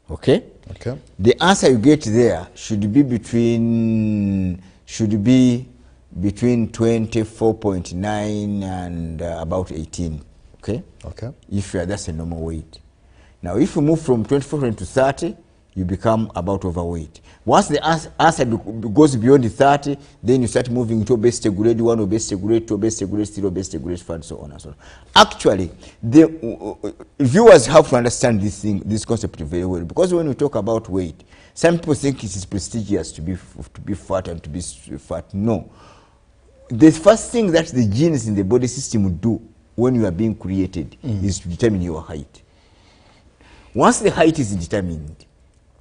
Okay? Okay. The answer you get there should be between 24.9 and about 18. Okay? Okay. If that's a normal weight. Now, if you move from 24 to 30, you become about overweight. Once the answer goes beyond the 30, then you start moving to obesity grade 1, obesity grade 2, obesity grade 3, obesity grade 4, and so on and so on. Actually, the viewers have to understand this concept very well, because when we talk about weight, some people think it is prestigious to be fat and to be fat. No. The first thing that the genes in the body system do when you are being created is to determine your height. Once the height is determined,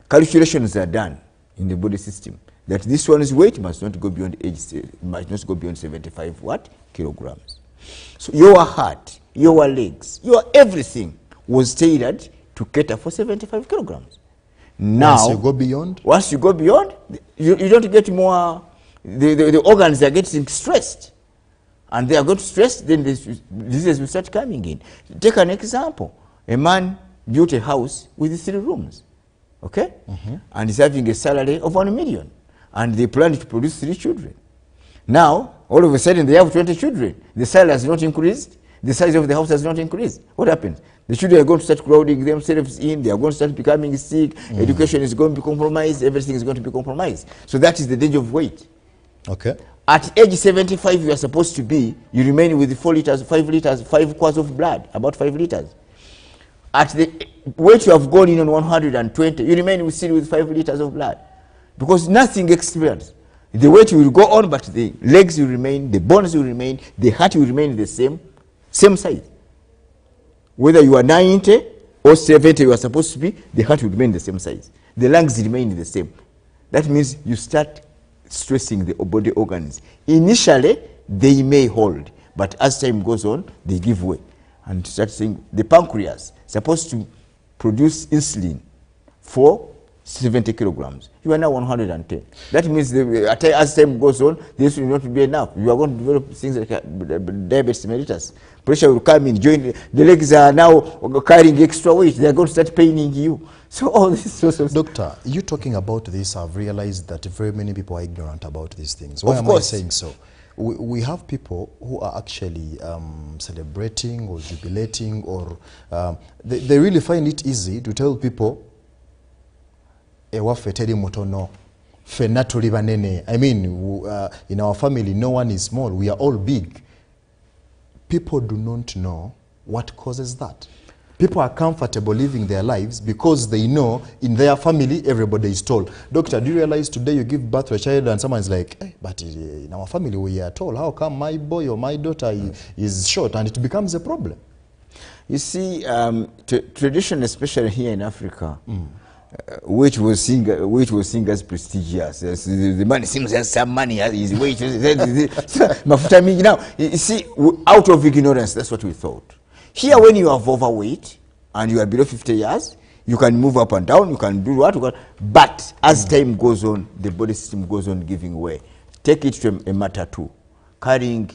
calculations are done in the body system that this one's weight must not go beyond 75 kilograms. So your heart, your legs, your everything was tailored to cater for 75 kilograms. Now, once you go beyond, you don't get more. The organs are getting stressed, and they are going to stress. Then diseases will start coming in. Take an example: a man built a house with 3 rooms. Okay? And he's having a salary of 1 million. And they plan to produce 3 children. Now, all of a sudden, they have 20 children. The salary has not increased. The size of the house has not increased. What happens? The children are going to start crowding themselves in. They are going to start becoming sick. Education is going to be compromised. Everything is going to be compromised. So that is the danger of weight. Okay. At age 75, you are supposed to be, you remain with 4 liters, 5 liters, 5 quarts of blood, about 5 liters. At the weight you have gone in on 120, you remain still with 5 liters of blood. Because nothing expands. The weight will go on, but the legs will remain, the bones will remain, the heart will remain the same size. Whether you are 90 or 70, you are supposed to be, the heart will remain the same size. The lungs remain the same. That means you start stressing the body organs. Initially, they may hold, but as time goes on, they give way. And start saying the pancreas supposed to produce insulin for 70 kilograms. You are now 110. That means as time goes on, this will not be enough. You are going to develop things like diabetes mellitus. Pressure will come in. The legs are now carrying extra weight. They are going to start paining you. So all this sorts of... Doctor, you talking about this, I've realized that very many people are ignorant about these things. Why am I saying so? We have people who are actually celebrating or jubilating, or they really find it easy to tell people, I mean, in our family, no one is small. We are all big. People do not know what causes that. People are comfortable living their lives because they know in their family everybody is tall. Doctor, do you realize today you give birth to a child and someone is like, hey, but in our family we are tall. How come my boy or my daughter is short? And it becomes a problem. You see, tradition, especially here in Africa, which was seen as prestigious. The man seems to have some money, his weight. Now, you see, out of ignorance, that's what we thought. Here, when you have overweight and you are below 50 years, you can move up and down, you can do what, but as time goes on, the body system goes on giving way. Take it to a Matatu, carrying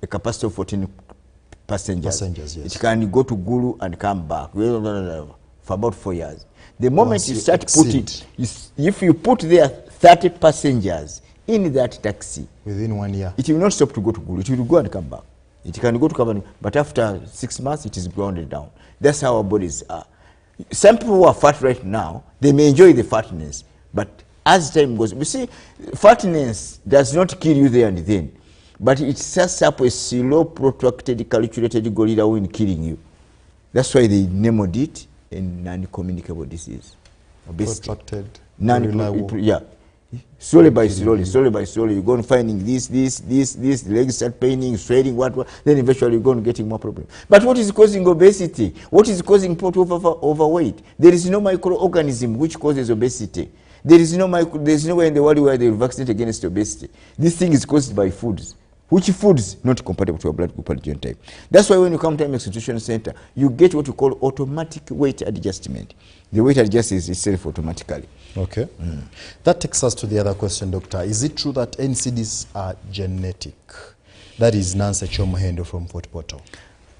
a capacity of 14 passengers. Yes. It can go to Gulu and come back. for about 4 years. The moment Once you you start exceed. putting, if you put there 30 passengers in that taxi, within 1 year, it will not stop to go to Gulu. It will go and come back. It can go to Kabani, but after 6 months, it is grounded down. That's how our bodies are. Some people who are fat right now, they may enjoy the fatness, but as time goes, you see, fatness does not kill you there and then, but it sets up a slow, protracted, calculated gorilla in killing you. That's why they named it a non-communicable disease. protracted, Yeah. Slowly by slowly, you're going finding this, the legs start paining, swelling, what, then eventually you're going to getting more problems. But what is causing obesity? What is causing people to overweight? There is no microorganism which causes obesity. There is nowhere in the world where they vaccinate against obesity. This thing is caused by foods. Which foods not compatible to your blood group and genotype. That's why when you come to an institution center, you get what you call automatic weight adjustment. The weight adjusts itself automatically. Okay. That takes us to the other question, Doctor. Is it true that NCDs are genetic? That is Nancy Chomohendo from Fort Portal.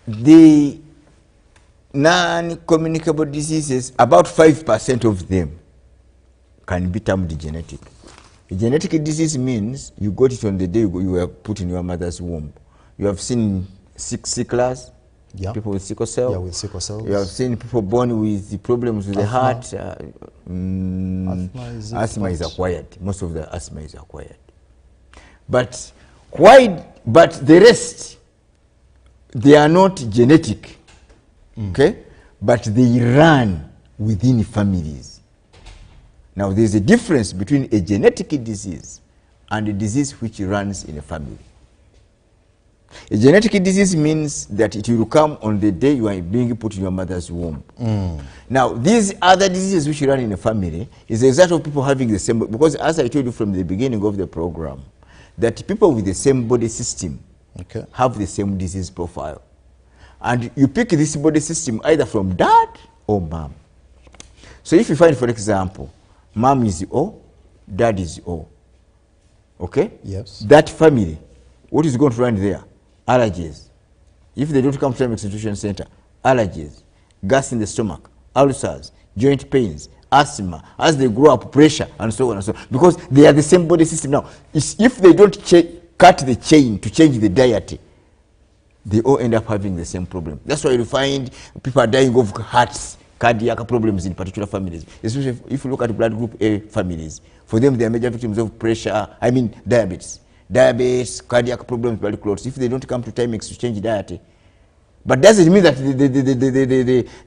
The non-communicable diseases, about 5% of them can be termed genetic. A genetic disease means you got it on the day you were put in your mother's womb. You have seen sicklers, people with sickle cell. Yeah, with sickle cells. You have seen people born with problems with the heart. Asthma is acquired. Most of the asthma is acquired. But the rest, they are not genetic, okay? But they run within families. Now, there's a difference between a genetic disease and a disease which runs in a family. A genetic disease means that it will come on the day you are being put in your mother's womb. Now, these other diseases which run in a family is the result of people having the same, because as I told you from the beginning of the program, that people with the same body system have the same disease profile. And you pick this body system either from dad or mom. So if you find, for example, mom is O, dad is O. Okay? Yes. That family, what is going to run there? Allergies. If they don't come to an institution center, allergies, gas in the stomach, ulcers, joint pains, asthma, as they grow up, pressure, and so on and so on. Because they are the same body system. Now, if they don't cut the chain to change the diet, they all end up having the same problem. That's why you find people are dying of hearts, cardiac problems in particular families, especially if you look at blood group A families. For them, they are major victims of pressure, diabetes. Diabetes, cardiac problems, blood clots, if they don't come to Timex to change diet. But doesn't mean that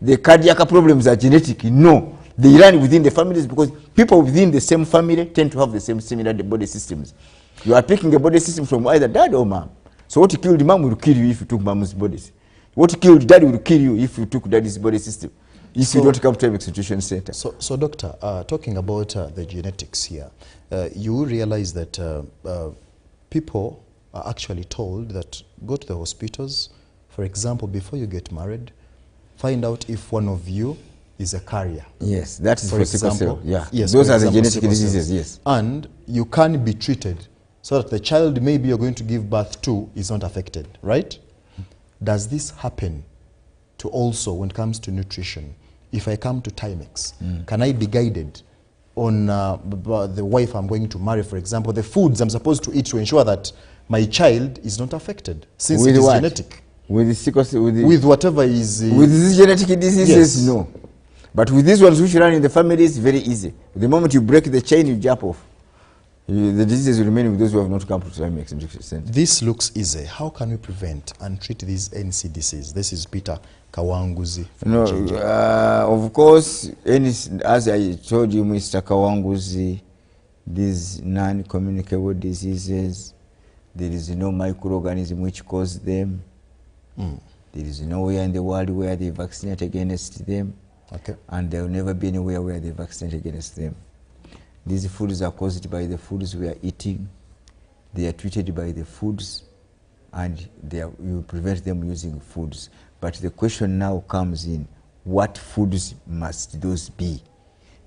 the cardiac problems are genetic. No, they run within the families because people within the same family tend to have the same similar body systems. You are picking a body system from either dad or mom. So what killed mom will kill you if you took mom's bodies. What killed dad will kill you if you took daddy's body system. If you don't come to an institution center. So doctor, talking about the genetics here, you realize that people are actually told that go to the hospitals, for example, before you get married, find out if one of you is a carrier. Yes, that is for sickle cell. Yeah. Yes, those are the genetic diseases, yes. And you can be treated so that the child maybe you're going to give birth to is not affected, right? Does this happen to also when it comes to nutrition? If I come to Timex, can I be guided on the wife I'm going to marry, for example, the foods I'm supposed to eat to ensure that my child is not affected, since with it is what? genetic? With the sickle cell, with whatever is... with these genetic diseases, yes. No. But with these ones which run in the family, it's very easy. The moment you break the chain, you jump off. The diseases will remain with those who have not come to Timex Injection Center. This looks easy. How can we prevent and treat these NCDCs? This is Peter Kawanguzi. No, of course, as I told you, Mr. Kawanguzi, these non-communicable diseases, there is no microorganism which causes them. There is nowhere in the world where they vaccinate against them. Okay. And there will never be anywhere where they vaccinate against them. These foods are caused by the foods we are eating. They are treated by the foods, and you prevent them using foods. But the question now comes in, what foods must those be?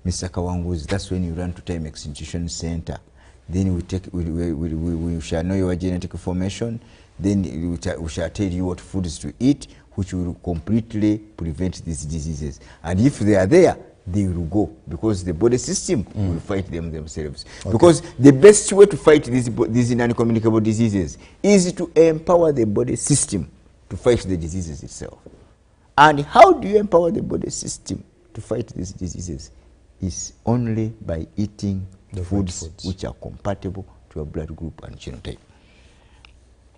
Mr. Kawanguzi, that's when you run to Timex Institution Center. then we shall know your genetic formation, then we shall tell you what foods to eat, which will completely prevent these diseases. And if they are there, they will go, because the body system will fight them themselves. Okay. Because the best way to fight these non-communicable diseases is to empower the body system to fight the diseases itself. And how do you empower the body system to fight these diseases? Is only by eating the foods which are compatible to your blood group and genotype.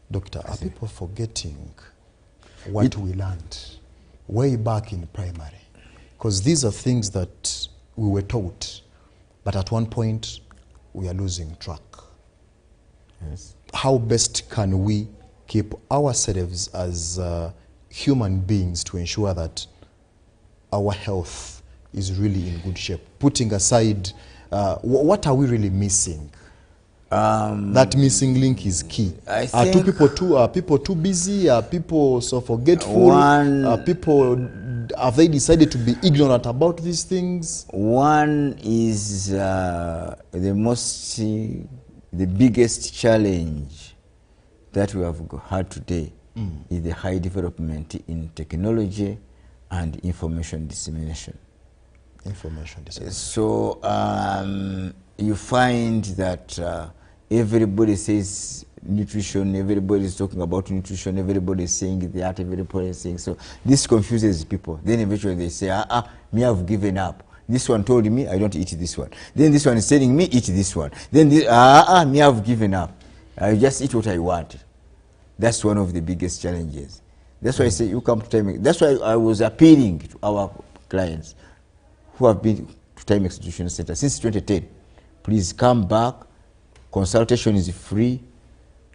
Doctor, are people forgetting what we learned way back in primary? Because these are things that we were taught, but at one point we are losing track. Yes. How best can we keep ourselves as human beings to ensure that our health is really in good shape? Putting aside, what are we really missing? That missing link is key. Are people too busy? Are people so forgetful? Have they decided to be ignorant about these things? One is the biggest challenge that we have had today is the high development in technology and information dissemination. So you find that everybody says nutrition, everybody is talking about nutrition, everybody is saying that, everybody is saying so. This confuses people. Then eventually they say, me I've given up. This one told me I don't eat this one. Then this one is telling me eat this one. Then this, me I've given up. I just eat what I want. That's one of the biggest challenges. That's why I say you come to Timex. That's why I was appealing to our clients who have been to Timex Institution Center since 2010. Please come back. Consultation is free.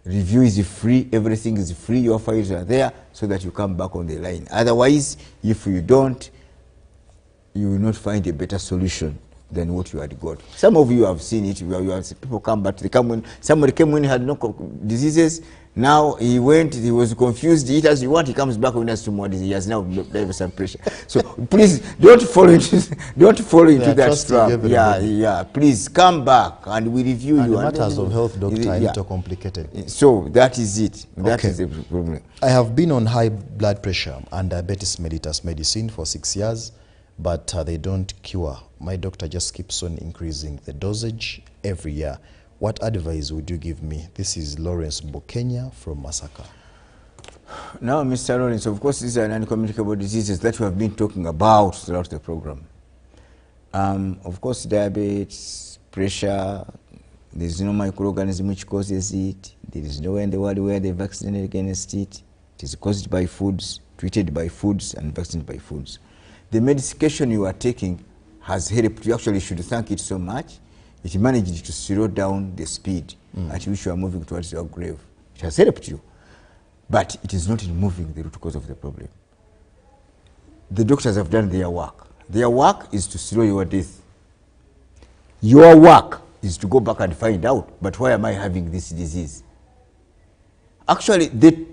Review is free. Everything is free. Your files are there so that you come back on the line. Otherwise, if you don't, you will not find a better solution than what you had got. Some of you have seen it. You have seen people come back. Somebody came when he had no diseases. Now he went, he was confused, he eat as you want, he comes back when he has two more disease. He has now blood pressure. So please don't fall into that trap. Yeah. Please come back and we review you. Matters of health, doctor, are little complicated. So that is it. That is the problem. I have been on high blood pressure and diabetes mellitus medicine for 6 years, but they don't cure. My doctor just keeps on increasing the dosage every year. What advice would you give me? This is Lawrence Bokenya from Masaka. Now, Mr. Lawrence, of course, these are non-communicable diseases that we have been talking about throughout the program. Of course, diabetes, pressure, there is no microorganism which causes it. There is nowhere in the world where they vaccinated against it. It is caused by foods, treated by foods, and vaccinated by foods. The medication you are taking has helped. You actually should thank it so much. It managed to slow down the speed at which you are moving towards your grave. It has helped you, but it is not removing the root cause of the problem. The doctors have done their work. Their work is to slow your death. Your work is to go back and find out, but why am I having this disease? Actually, the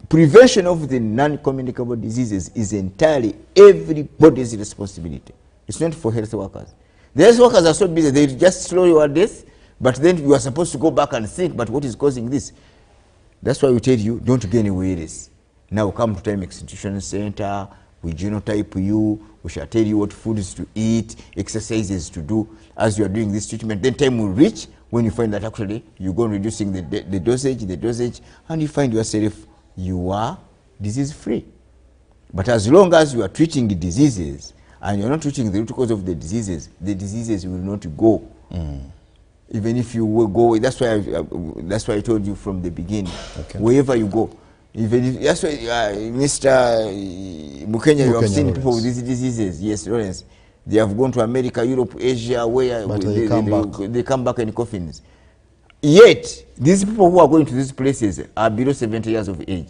prevention of the non-communicable diseases is entirely everybody's responsibility. It's not for health workers. The health workers are so busy, they just slow your death, but then you are supposed to go back and think, but what is causing this? That's why we tell you, don't get any worries. Now come to Timex Institution Center, we genotype you, we shall tell you what foods to eat, exercises to do as you are doing this treatment. Then time will reach when you find that actually you go on reducing the dosage, and you find yourself, you are disease-free. But as long as you are treating the diseases, and you're not treating the root cause of the diseases will not go. Even if you will go, that's why I told you from the beginning. Okay. Wherever you go, even if, that's why Mr. Bukenya, you have seen people with these diseases. Yes, Lawrence, they have gone to America, Europe, Asia, where they come back in coffins. Yet these people who are going to these places are below 70 years of age.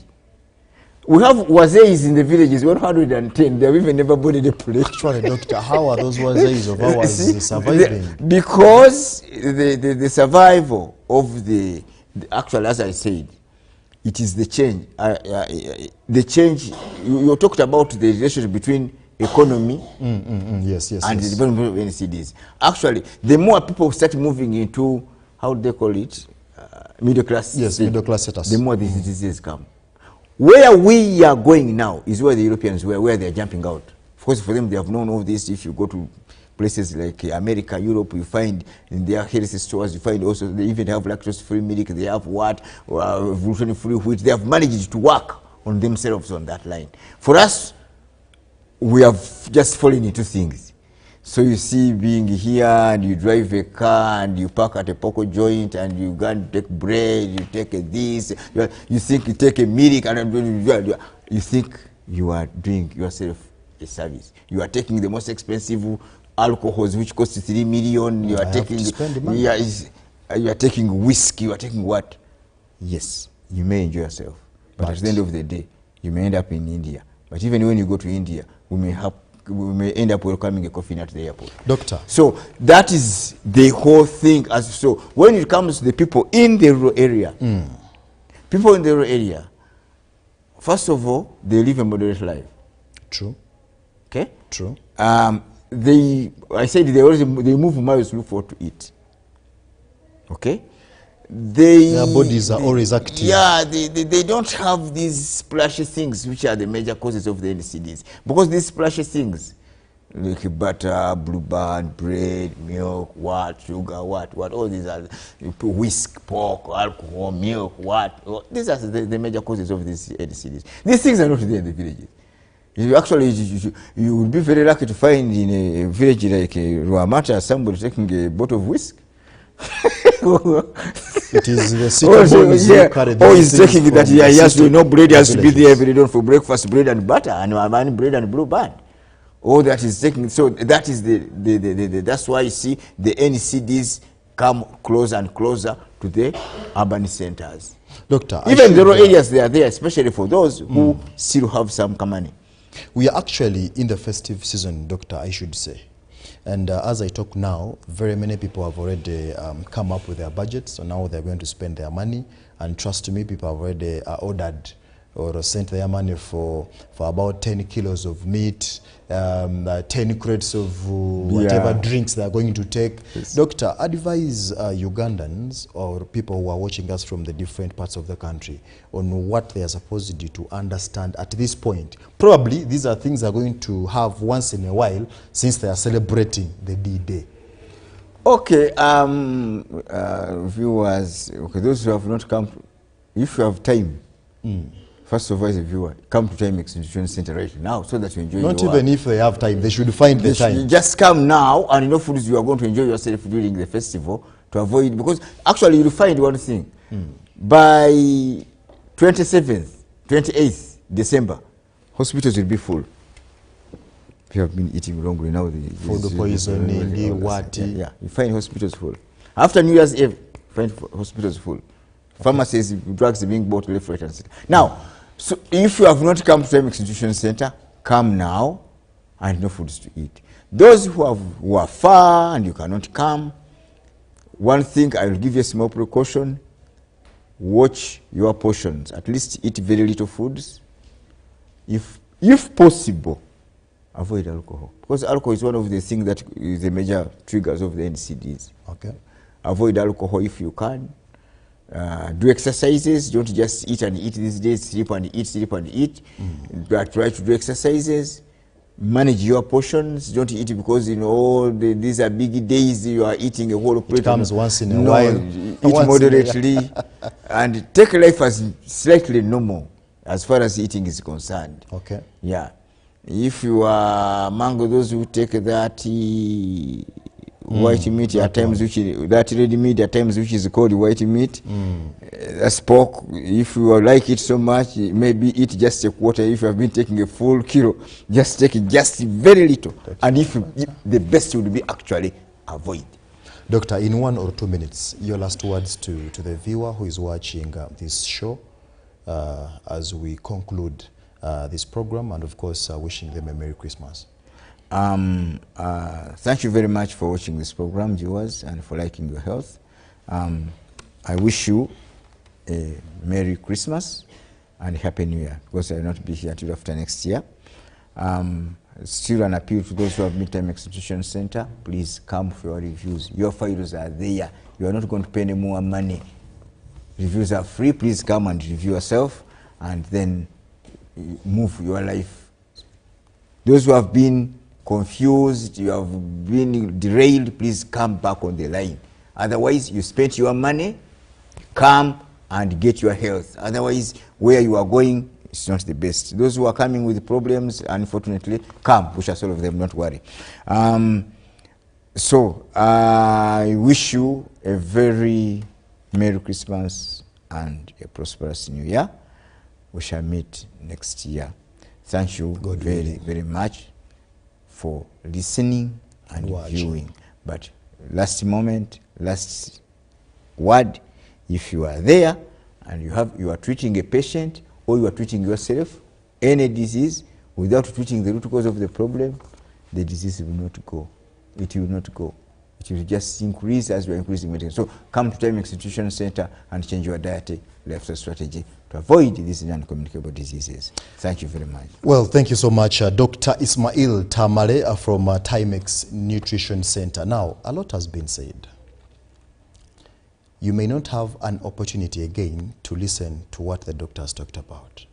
We have wazeis in the villages, 110. They have even never bodied a plate. Actually, doctor, how are those wazeis of ours surviving? Because the survival of the actual, as I said, it is the change. The change, you talked about the relationship between economy and the development of NCDs. Actually, the more people start moving into how do they call it? Middle class. Yes, middle class status. The more these diseases come. Where we are going now is where the Europeans were, where they are jumping out. Of course, for them, they have known all this. If you go to places like America, Europe, you find in their health stores, you find also they even have lactose-free milk, they have gluten-free wheat. They have managed to work on themselves on that line. For us, we have just fallen into things. So you see being here and you drive a car and you park at a poco joint and you go and take bread, you take this, you think you take a milk and you think you are doing yourself a service. You are taking the most expensive alcohols which cost 3 million, you are taking you are taking whiskey, you are taking what? Yes, you may enjoy yourself. But at the end of the day, you may end up in India. But even when you go to India, we may end up welcoming a coffin at the airport. Doctor. So that is the whole thing. So when it comes to the people in the rural area, people in the rural area, first of all, they live a moderate life. True. Okay? True. I said they move miles to look for to eat. Okay? Their bodies are always active. Yeah, they don't have these splashy things which are the major causes of the NCDs. Because these splashy things, like butter, blue band, bread, milk, sugar, all these are whisk, pork, alcohol, milk, these are the major causes of these NCDs. These things are not there in the villages. You would be very lucky to find in a village like Ruamata somebody taking a bottle of whisk. It is the city boys who carry the he's taking that he has to know bread has to be there every day for breakfast, bread and butter, and bread and blue band. All that is taking. So that is that's why you see the NCDs come closer and closer to the urban centers. Doctor, even the rural areas they are there, especially for those who still have some money. We are actually in the festive season, Doctor, I should say. And as I talk now, very many people have already come up with their budgets, so now they're going to spend their money. And trust me, people have already ordered or sent their money for about 10 kilos of meat, 10 crates of whatever drinks they're going to take. Yes. Doctor, advise Ugandans or people who are watching us from the different parts of the country on what they are supposed to do to understand at this point. Probably these are things they're going to have once in a while since they are celebrating the D-Day. Okay, viewers, those who have not come, if you have time, first of all, as a viewer, come to Timex Institution Center right now so that you enjoy Not even if they have time, they should find the time. Just come now and enough foods you are going to enjoy yourself during the festival to avoid, because actually you'll find one thing. By 27th, 28th December, hospitals will be full. If you have been eating wrongly now, food poisoning, you find hospitals full. After New Year's Eve, find hospitals full. Pharmacies, drugs are being bought left, right, and center. Now, so if you have not come to Timex Institution Center, come now and no foods to eat. Those who are far and you cannot come, one thing I will give you a small precaution: watch your portions. At least eat very little foods. If possible, avoid alcohol, because alcohol is one of the things that is the major triggers of the NCDs. Okay. Avoid alcohol if you can. Do exercises. Don't just eat and eat these days. Sleep and eat. But try to do exercises. Manage your portions. Don't eat because these are big days. You are eating a whole plate. It comes once in a while. Eat moderately and take life as slightly normal as far as eating is concerned. Okay. Yeah. If you are among those who take that white meat at times, that red meat at times, which is called white meat, that's pork. If you like it so much, maybe eat just a quarter. If you have been taking a full kilo, just take just very little. And the best would be actually avoid. Doctor, in 1 or 2 minutes, your last words to the viewer who is watching this show as we conclude this program, and of course wishing them a Merry Christmas. Thank you very much for watching this program, viewers, and for liking your health. I wish you a Merry Christmas and Happy New Year, because I will not be here till after next year. still an appeal to those who have Midtime Execution Center, please come for your reviews. Your files are there. You are not going to pay any more money. Reviews are free. Please come and review yourself and then move your life. Those who have been confused, you have been derailed, please come back on the line. Otherwise, you spent your money, come and get your health. Otherwise, where you are going, it's not the best. Those who are coming with problems, unfortunately, come. We shall solve them, don't worry. So, I wish you a very Merry Christmas and a prosperous New Year. We shall meet next year. Thank you very much for listening and viewing. But last word, if you are there and you are treating a patient or you are treating yourself, any disease, without treating the root cause of the problem, the disease will not go. It will not go. It will just increase as you are increasing medicine. So come to Time Execution Center and change your diet, lifestyle strategy to avoid these non-communicable diseases. Thank you very much. Well, thank you so much, Dr. Ismail Tamale from Timex Nutrition Center. Now, a lot has been said. You may not have an opportunity again to listen to what the doctor has talked about.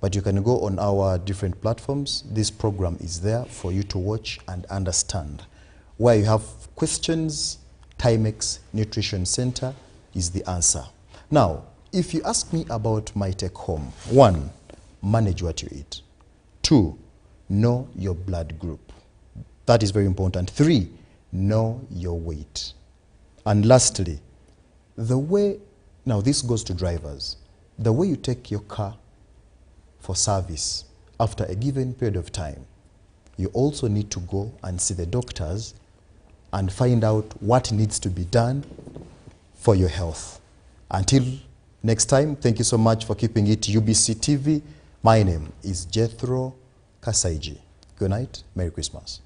But you can go on our different platforms. This program is there for you to watch and understand. Where you have questions, Timex Nutrition Center is the answer. Now, if you ask me about my take home, 1, manage what you eat. 2, know your blood group. That is very important. 3, know your weight. And lastly, now this goes to drivers, the way you take your car for service after a given period of time, you also need to go and see the doctors and find out what needs to be done for your health. Until next time, thank you so much for keeping it UBC TV. My name is Jethro Kasaiji. Good night, Merry Christmas.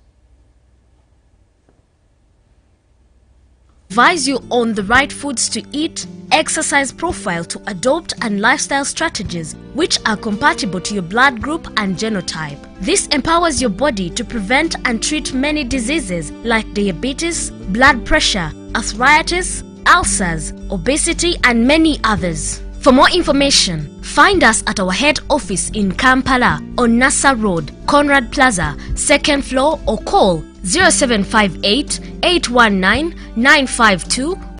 Advise you on the right foods to eat, exercise profile to adopt, and lifestyle strategies which are compatible to your blood group and genotype. This empowers your body to prevent and treat many diseases like diabetes, blood pressure, arthritis, ulcers, obesity, and many others. For more information, find us at our head office in Kampala on Nassa Road, Conrad Plaza, 2nd floor, or call 0758 819 952